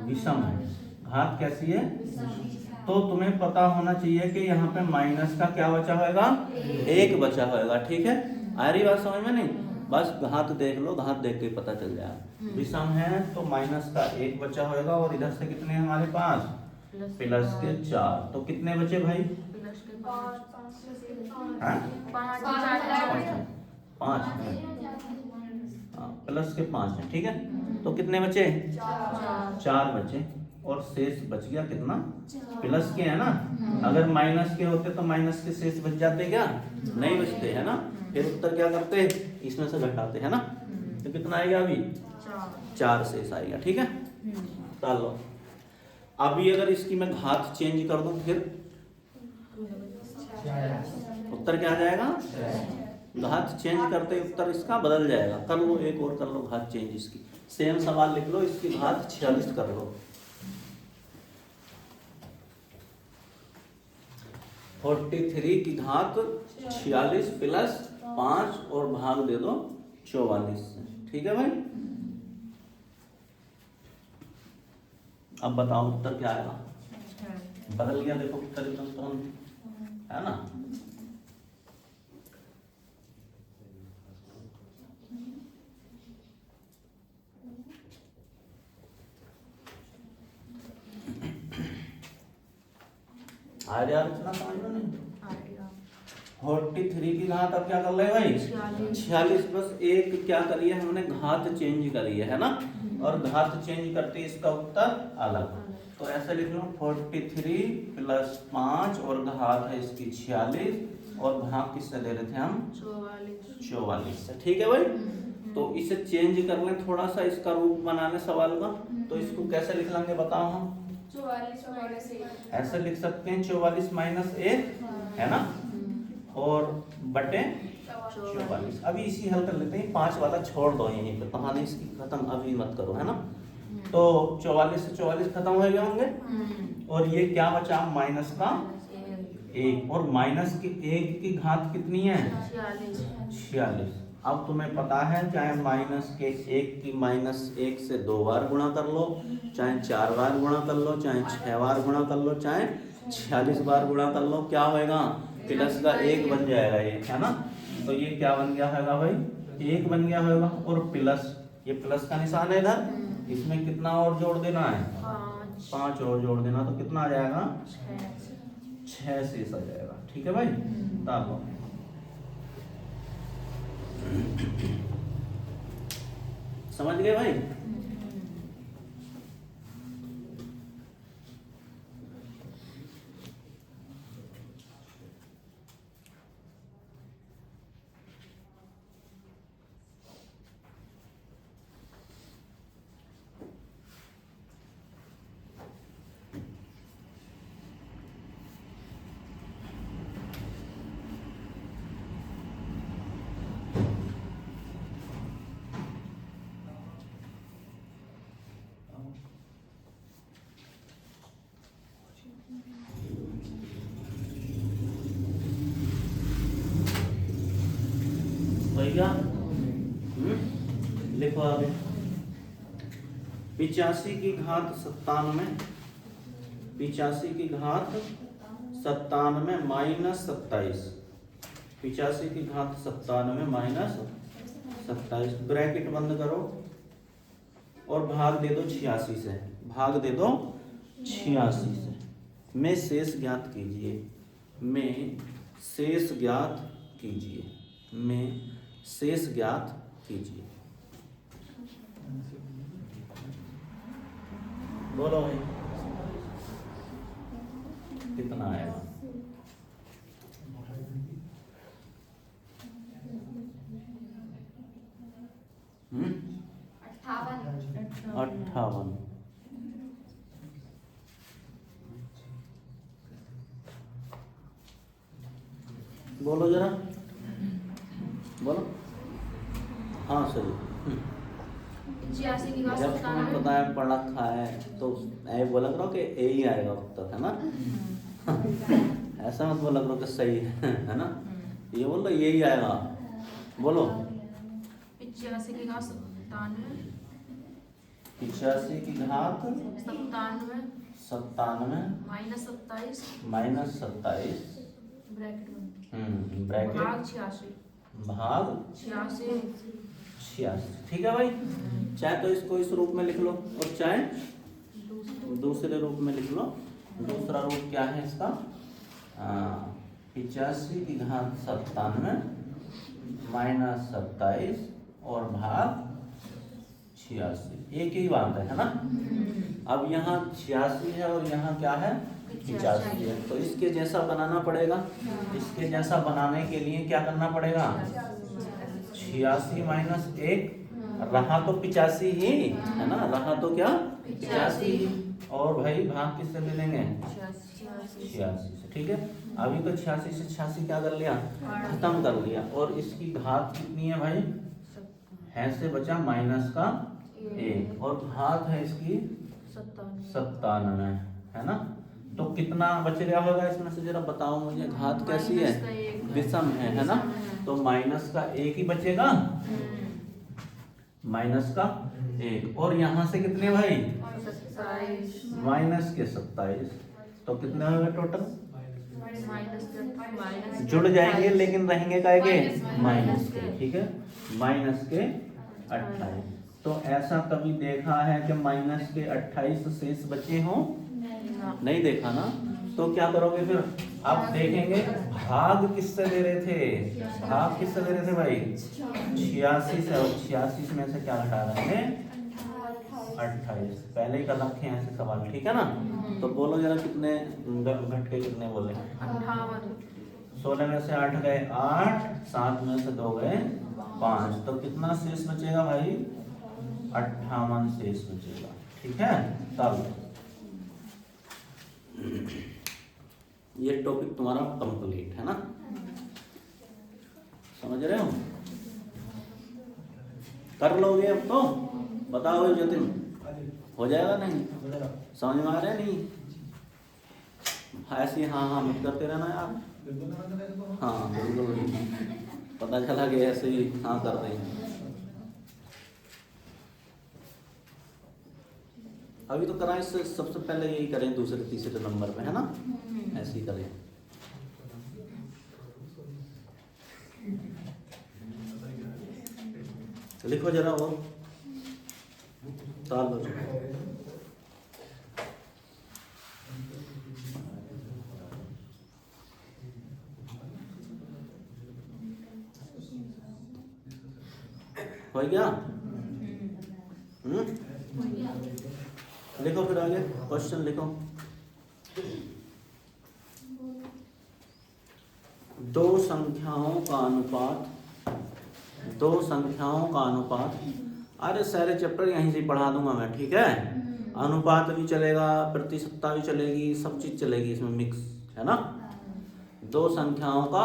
विषम है, घात कैसी है। तो तुम्हें पता होना चाहिए कि यहाँ पे माइनस का क्या बचा होगा, 1 बचा होगा, ठीक है। आ रही बात समझ में, नहीं, बस घात देख लो, घात देख के पता चल जाएगा। विषम है तो माइनस का 1 बचा होगा, और इधर से कितने हमारे पास, प्लस के 4। तो कितने बचे भाई, 5 प्लस के 5 है, ठीक है। तो कितने बचे, 4 बचे, और शेष बच गया कितना, प्लस के, है ना। अगर माइनस के होते तो माइनस के शेष बच जाते क्या, नहीं बचते, है ना। फिर उत्तर क्या करते, इसमें से घटाते, है ना। तो कितना आएगा अभी, 4 शेष आएगा, ठीक है। चलो अभी अगर इसकी मैं घात चेंज कर दूं, फिर उत्तर क्या आ जाएगा, घात चेंज करते उत्तर इसका बदल जाएगा। कर लो, एक और कर लो घात चेंज इसकी, सेम सवाल लिख लो, इसकी घात 46 कर लो। 43 की घात 46 प्लस 5 और भाग दे दो 44 से, ठीक है भाई। अब बताओ उत्तर क्या आएगा, बदल गया, देखो उत्तर एकदम तुरंत, है ना। आ जा रचना समझ में नहीं? आएगा 43 की घात अब क्या कर रहे हैं भाई? 46 बस एक क्या करी है हमने, घात चेंज करी है ना, और घात चेंज करते इसका उत्तर अलग। तो ऐसे लिख लो 43 प्लस 5 और घात है इसकी 46 और भाग किससे दे रहे थे हम? 44 से। ठीक है भाई, तो इसे चेंज कर लें थोड़ा सा, इसका रूप बना लें सवाल का। तो इसको कैसे लिख लेंगे बताओ हम? 44 माइनस 1। ऐसे लिख सकते हैं 44 माइनस 1 है ना, और बटे 44। अभी इसी हल कर लेते हैं, 5 वाला छोड़ दो यहीं पे, कहानी इसकी खत्म अभी मत करो है ना। तो 44 से 44 खत्म हो गए होंगे, और ये क्या बचा? माइनस का 1, और माइनस के 1 की घात कितनी है? 46। अब तुम्हें पता है चाहे माइनस के 1 की माइनस 1 से 2 बार गुणा कर लो, चाहे 4 बार गुणा कर लो, चाहे 6 बार गुणा कर लो, चाहे 46 बार गुणा कर लो, क्या होएगा? प्लस का 1 बन जाएगा ये, है ना। तो ये क्या बन गया होगा भाई? 1 बन गया होगा, और प्लस, ये प्लस का निशान है इधर, इसमें कितना और जोड़ देना है? 5 और जोड़ देना, तो कितना आ जाएगा? 6 शेष आ जाएगा। ठीक है भाई, ताको समझ गए भाई? भैया लिखो आगे। 85 की घात 97, 85 की घात 97 माइनस 27, 85 की घात 97 माइनस 27, ब्रैकेट बंद करो और भाग दे दो 86 से, भाग दे दो 86 से। में शेष ज्ञात कीजिए, में शेष ज्ञात कीजिए, में शेष ज्ञात कीजिए। बोलो भाई कितना आएगा? हम्म, 58। बोलो जरा, बोलो। हाँ सही। 86 की घात जब तुम्हें 97। पता है पढ़ रखा है तो ऐ बोला करो कि ए ही आएगा उत्तर, है ना। ऐसा मत बोला करो कि सही है ना, ये बोल लो यही आएगा। बोलो 85 की घात 97, 85 की घात 97 97 माइनस 27 माइनस 27 ब्रैकेट में ब्रैकेट भाग 86, भाग 86। 86। ठीक है भाई, चाहे तो इसको इस रूप में लिख लो और चाहे दूसरे रूप में लिख लो। दूसरा रूप क्या है इसका? 85 की घात 97 माइनस 27 और भाग 86, एक ही बात है ना। अब यहाँ 86 है और यहाँ क्या है? 85 है, तो इसके जैसा बनाना पड़ेगा। इसके जैसा बनाने के लिए क्या करना पड़ेगा? 86 माइनस 1, रहा तो 85 ही है ना, रहा तो क्या 85 ही, और भाई भाग किससे ले लेंगे? 86 से। ठीक है, अभी तो 86 से 86 क्या कर लिया? खत्म कर लिया। और इसकी घात कितनी है भाई? है से बचा माइनस का 1, और घात है इसकी 97 है ना। तो कितना बच गया होगा इसमें से, जरा बताओ मुझे। घात कैसी है? विषम है ना, तो माइनस का 1 ही बचेगा, माइनस का 1, और यहाँ से कितने भाई? माइनस के 27, तो कितने हो गए टोटल? जुड़ जाएंगे लेकिन रहेंगे काय के? माइनस के। ठीक है, माइनस के 28। तो ऐसा कभी देखा है कि माइनस के 28 शेष बचे हों? नहीं देखा ना। तो क्या करोगे फिर? आप देखेंगे भाग किससे दे रहे थे, भाग किससे दे रहे थे भाई? 86 से, और 86 में से क्या घटा रहे हैं? 28। पहले ही कर रखे हैं ऐसे सवाल, ठीक है ना? तो बोलो जरा कितने घट के कितने बोले? 58। 16 में से 8 गए 8, 7 में से 2 गए 5, तो कितना शेष बचेगा भाई? 58 शेष बचेगा, ठीक है? तब ये टॉपिक तुम्हारा कंप्लीट है ना, समझ रहे हो? कर लोगे अब तो? बताओ जतिन, हो जाएगा नहीं? समझ में आ रहा है नहीं? ऐसे हाँ हाँ मत करते रहना यार। हाँ बिल्कुल, पता चला कि ऐसे ही हाँ कर देंगे। अभी तो कराएं, सबसे पहले यही करें, दूसरे तीसरे नंबर पे, है ना? ऐसे ही करें। लिखो जरा वो ताल लो। हो गया? लिखो फिर आगे क्वेश्चन लिखो। दो संख्याओं का अनुपात, दो संख्याओं का अनुपात, अरे सारे चैप्टर यहीं से पढ़ा दूंगा मैं, ठीक है? अनुपात भी चलेगा, प्रतिशतता भी चलेगी, सब चीज चलेगी इसमें मिक्स, है ना? दो संख्याओं का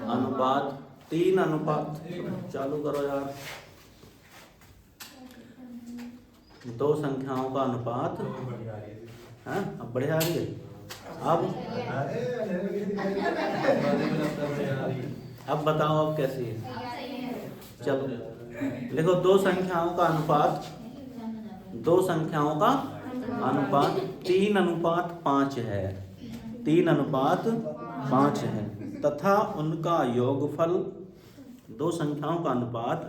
अनुपात, 3 अनुपात, चालू करो यार। दो संख्याओं का अनुपात, हाँ अब बढ़िया आ रही है। अब बताओ अब कैसी है? चलो लिखो, दो संख्याओं का अनुपात, दो संख्याओं का अनुपात 3:5 है, 3:5 है, तथा उनका योगफल, दो संख्याओं का अनुपात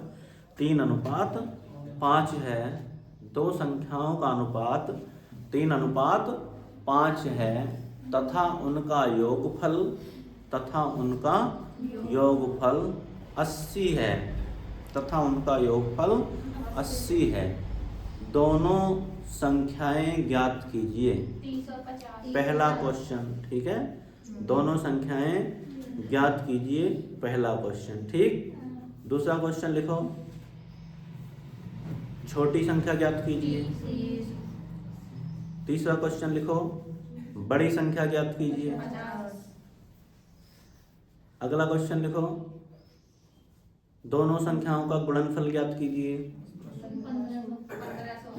3:5 है, दो संख्याओं का अनुपात 3:5 है, तथा उनका योगफल, तथा उनका योगफल 80 है, तथा उनका योगफल 80 है। दोनों संख्याएं ज्ञात कीजिए। 350। पहला क्वेश्चन, ठीक है? दोनों संख्याएं ज्ञात कीजिए, पहला क्वेश्चन, ठीक? दूसरा क्वेश्चन लिखो, छोटी संख्या ज्ञात कीजिए। तीसरा क्वेश्चन लिखो, बड़ी संख्या ज्ञात कीजिए। अगला क्वेश्चन लिखो, दोनों संख्याओं का गुणनफल ज्ञात कीजिए।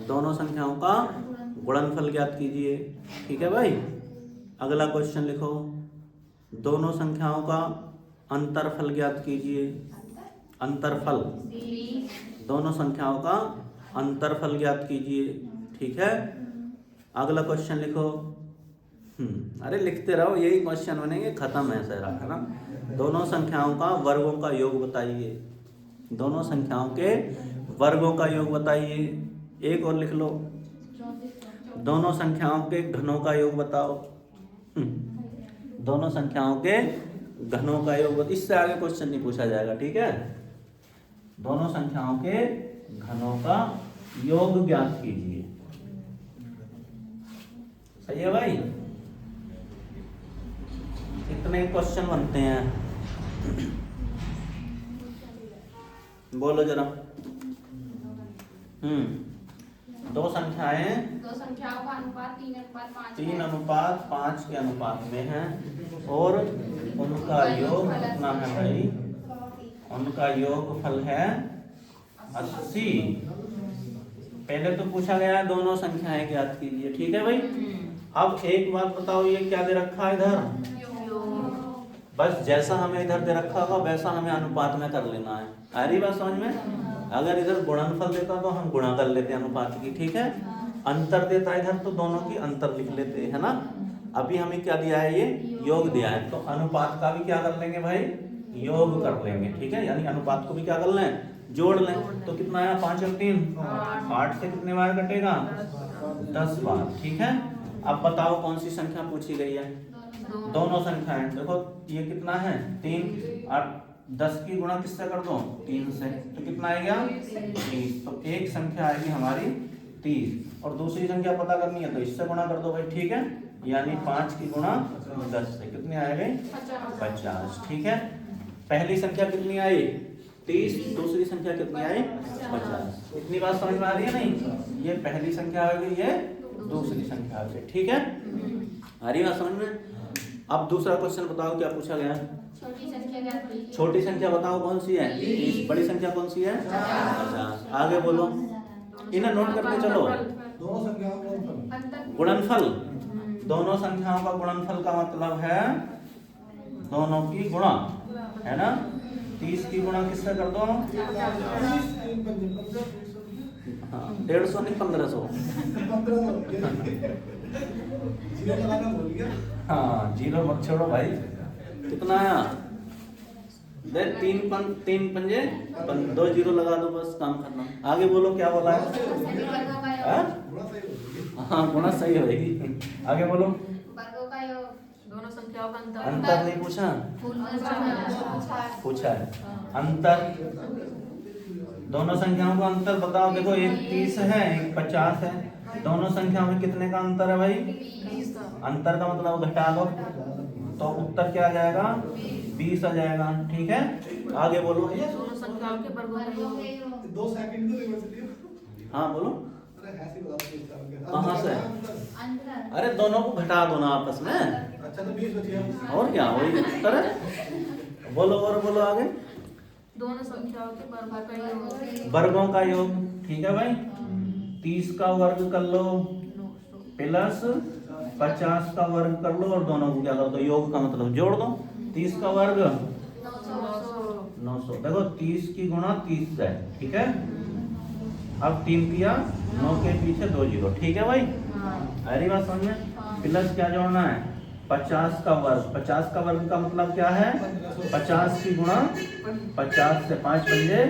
दोनों संख्याओं का गुणनफल ज्ञात कीजिए, ठीक है भाई? अगला क्वेश्चन लिखो, दोनों संख्याओं का अंतरफल ज्ञात कीजिए। अंतरफल, दोनों संख्याओं का अंतरफल ज्ञात कीजिए, ठीक है? अगला क्वेश्चन लिखो, अरे लिखते रहो, यही क्वेश्चन बनेंगे, खत्म है सारा, है ना? दोनों संख्याओं का वर्गों का योग बताइए। दोनों संख्याओं के वर्गों का योग बताइए। एक और लिख लो, दोनों संख्याओं के घनों का योग बताओ। दोनों संख्याओं के घनों का योग, इससे आगे क्वेश्चन नहीं पूछा जाएगा, ठीक है? दोनों संख्याओं के घनों का योग ज्ञात कीजिए। सही है भाई? इतने क्वेश्चन बनते हैं। बोलो जरा। दो संख्याएं, दो संख्याओं का अनुपात 3:5 3:5 के अनुपात में है, और उनका योग कितना है भाई? उनका योगफल है 80। पहले तो पूछा गया है दोनों संख्याएं ज्ञात कीजिए, ठीक है भाई? अब एक बात बताओ, ये क्या दे रखा है इधर? बस जैसा हमें इधर दे रखा होगा वैसा हमें अनुपात में कर लेना है। आ रही बात समझ में? अगर इधर गुणनफल देता तो हम गुणा कर लेते अनुपात की, ठीक है? अंतर देता इधर तो दोनों की अंतर लिख लेते, है ना? अभी हमें क्या दिया है? ये योग दिया है, तो अनुपात का भी क्या कर लेंगे भाई? योग कर लेंगे, ठीक है? यानी अनुपात को भी क्या कर लें? जोड़ लें। तो कितना आया? 5 और 3 8 से कितने बार कटेगा? 10 बार, ठीक है? अब बताओ कौन सी संख्या पूछी गई है? दोनों संख्याएं देखो, ये कितना है 3 और 10 की गुणा किससे कर दो 3 से, तो कितना आएगा 30। तो एक संख्या आएगी हमारी 30 और दूसरी संख्या पता करनी है तो इससे गुणा कर दो भाई, ठीक है। यानी 5 की गुणा 10 से कितनी आ गई 50, ठीक है। पहली संख्या कितनी आई 30, दूसरी संख्या कितनी आई 50। इतनी बात समझ में आ रही है नहीं, ये पहली संख्या आ गई, ये दूसरी संख्या आ गई, ठीक है। आ रही बात समझ में। अब दूसरा क्वेश्चन बताओ क्या पूछा गया। छोटी संख्या क्या थी? छोटी संख्या बताओ कौन सी है 30, बड़ी संख्या कौन सी है 50। आगे बोलो, इन्हें नोट करके चलो। दोनों संख्याओं का गुणनफल। अंतर गुणनफल, दोनों संख्याओं का गुणनफल का मतलब है दोनों की गुणा, है ना। 30 की गुणा किससे कर दो, हाँ 150 नहीं 1500। जीरो लगाना भूल गया। हाँ जीरो मत छोड़ो भाई, कितना आया देख 3 पंजे 2 जीरो लगा दो, बस काम खत्म। आगे बोलो क्या बोला है। सभी वर्गों का योग। हाँ? गुणा सही हो गई। हाँ गुणा सही होगी। आगे बोलो, वर्गों का योग। दोनों संख्याओं का अंतर। अंतर नहीं पूछा, पूछा है अंतर। दोनों संख्याओं का अंतर बताओ। देखो एक 30 है एक 50 है, दोनों संख्याओं में कितने का अंतर है भाई 20 का। अंतर का मतलब घटा दो तो उत्तर क्या आ जाएगा 20 आ जाएगा, ठीक है। आगे बोलो, दोनों संख्याओं के वर्गों का वर्गों के योग। योग। 2 सेकंड तो यूनिवर्सिटी। हाँ बोलो। अरे ऐसे ही बता दो इसका अंतर। कहाँ से? अंतर। अरे दोनों को घटा दो ना आपस में, अच्छा तो 20 बची है। और क्या वही उत्तर है। बोलो और बोलो आगे। दोनों संख्याओं के वर्गों का योग। वर्गों का योग, ठीक है भाई। 30 का वर्ग कर लो 900। प्लस 50 का वर्ग कर लो और दोनों को क्या कर दो योग का मतलब जोड़ दो। 30 का वर्ग 900। देखो 30 की गुणा 30 है, ठीक है। अब 3 किया 9 के पीछे 2 जीरो, ठीक है भाई। अरे बात समझ में। प्लस क्या जोड़ना है 50 का वर्ग। 50 का वर्ग का मतलब क्या है 50 की गुणा 50 से 5 पंजे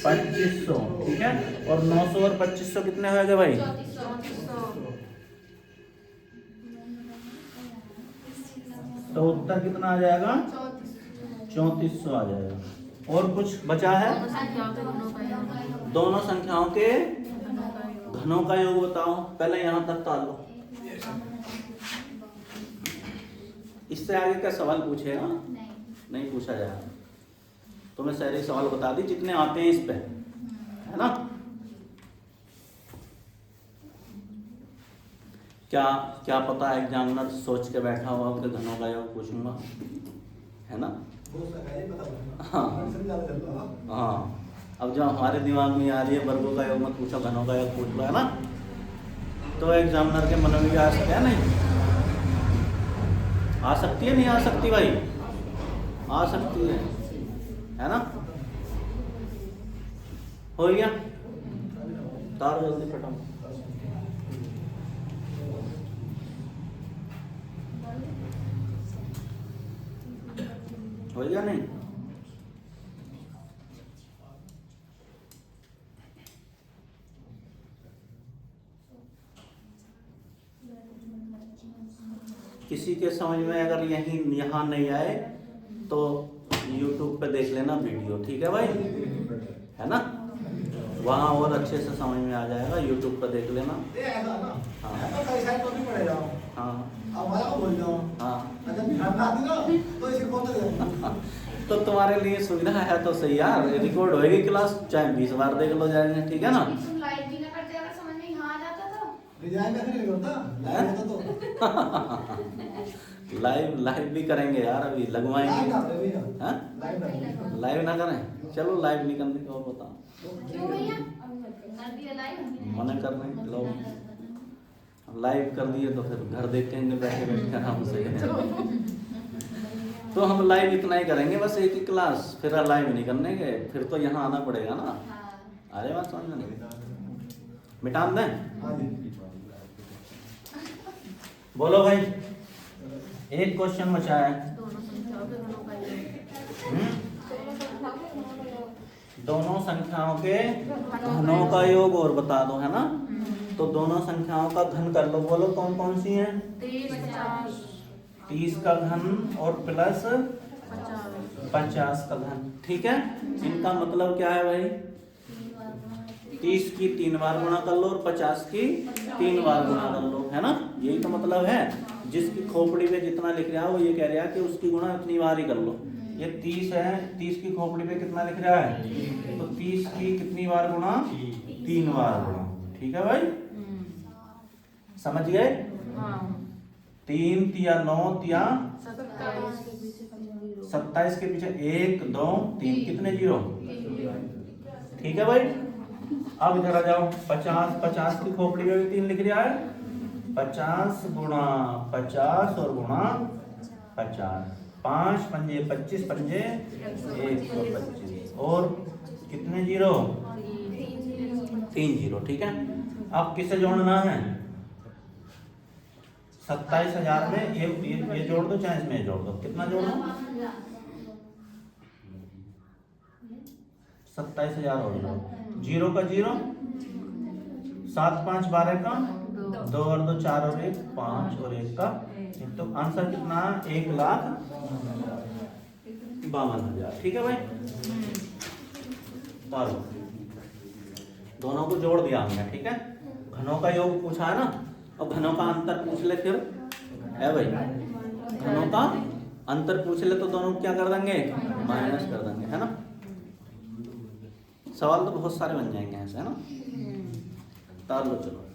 2500, ठीक है। और 900 और 2500 कितने हो गए भाई 3400। तो उत्तर कितना आ जाएगा 3400 आ जाएगा। और कुछ बचा है। दोनों संख्याओं के घनों दोनों संख्याओं के घनों का योग। का योग बताओ। पहले यहाँ तक ताल लो, इससे आगे का सवाल पूछेगा नहीं। नहीं पूछा जाएगा। तो मैं सारे सवाल बता दी जितने आते हैं इस पे, है ना। क्या क्या पता एग्जामिनर सोच के बैठा हुआ कि घनों का योग पूछूंगा, है ना। हो सका है पता। हाँ। समझा चल रहा। हाँ अब जब हमारे दिमाग में आ रही है वर्गों का योग मत पूछो घनों का योग पूछ लो, है ना। तो एग्जामिनर के मन में भी आ सकता है नहीं, आ सकती है नहीं आ सकती भाई, आ सकती है ना। हो गया तार जल्दी फटाओ। हो गया नहीं। किसी के समझ में अगर यहाँ नहीं आए तो YouTube पे देख लेना वीडियो, ठीक है भाई, है ना। वहाँ और अच्छे से समझ में आ जाएगा, YouTube पे देख लेना। ये ऐसा ना। हाँ। ऐसा कई साइड तो नहीं पड़ेगा। हाँ अब मैं को बोल जाऊं। हाँ अच्छा बिहार में आती ना तो इसे कौन सा तो तुम्हारे लिए सुविधा है तो सही यार, रिकॉर्ड होएगी क्लास, चाहे 20 बार देख लो जाएंगे, ठीक है ना। तुम लाइव भी ना करते अगर समझ में यहाँ आ जाता तो। डिजाइन कैसे नहीं होता लाइव होता तो लाइव भी करेंगे यार, अभी लाइव लगवाएंगे। ना करे भैया हाँ लाइव ना लाइव ना करें, चलो लाइव नहीं करने का और बताओ। क्यों भैया कर दिया लाइव। मना कर रहे हैं लोग, लाइव कर दिए तो फिर घर देखेंगे बैठे बैठे आराम से। तो हम लाइव इतना ही करेंगे बस एक ही क्लास, फिर लाइव नहीं करने के, फिर तो यहाँ आना पड़ेगा ना। हाँ। अरे बात समझ में नहीं, मिटा दें। हां जी बोलो भाई, एक क्वेश्चन बचा है। दोनों संख्याओं के घनों का योग। दोनों संख्याओं के घनों का योग और बता दो, है ना। तो दोनों संख्याओं का घन कर लो, बोलो कौन कौन सी हैं। 30, 50, 30 का घन और प्लस 50 50 का घन। ठीक है, इनका मतलब क्या है भाई? 30 की 3 बार गुणा कर लो और 50 की 3 बार गुणा कर लो, है ना? यही तो मतलब है। जिसकी खोपड़ी पे जितना लिख रहा है वो ये कह रहा है कि उसकी गुणा इतनी बार ही कर लो। ये 30 है, 30 की खोपड़ी पे कितना लिख रहा है? तो 30 की कितनी बार गुणा? 3 बार गुणा। ठीक है भाई, समझ गए? हाँ 3 तिया 9 तिया 27 27 के पीछे 1 2 3 कितने जीरो? ठीक है भाई, अब इधर आ जाओ। 50 की खोपड़ी में भी 3 लिख रहा है। 50 गुणा 50 और गुणा 50, 5 पंजे 25 पंजे 125 और कितने जीरो? 3 जीरो। ठीक है, अब किसे जोड़ना है? 27,000 में ये जोड़ दो, चाहे इसमें जोड़ दो। कितना जोड़ दो? 27,000 और जोड़ो। जीरो का जीरो, 7 5 12 का 2 और 2 4 और 1 5 और 1 का 1, तो आंसर कितना? 1,52,000। ठीक है भाई, चलो दोनों को जोड़ दिया हमने। ठीक है, घनों का योग पूछा है ना, और घनों का अंतर पूछ ले फिर, है भाई? घनों का अंतर पूछ ले तो दोनों क्या कर देंगे? माइनस कर देंगे, है ना? सवाल तो बहुत सारे बन जाएंगे ऐसे, है ना? तार लो चलो।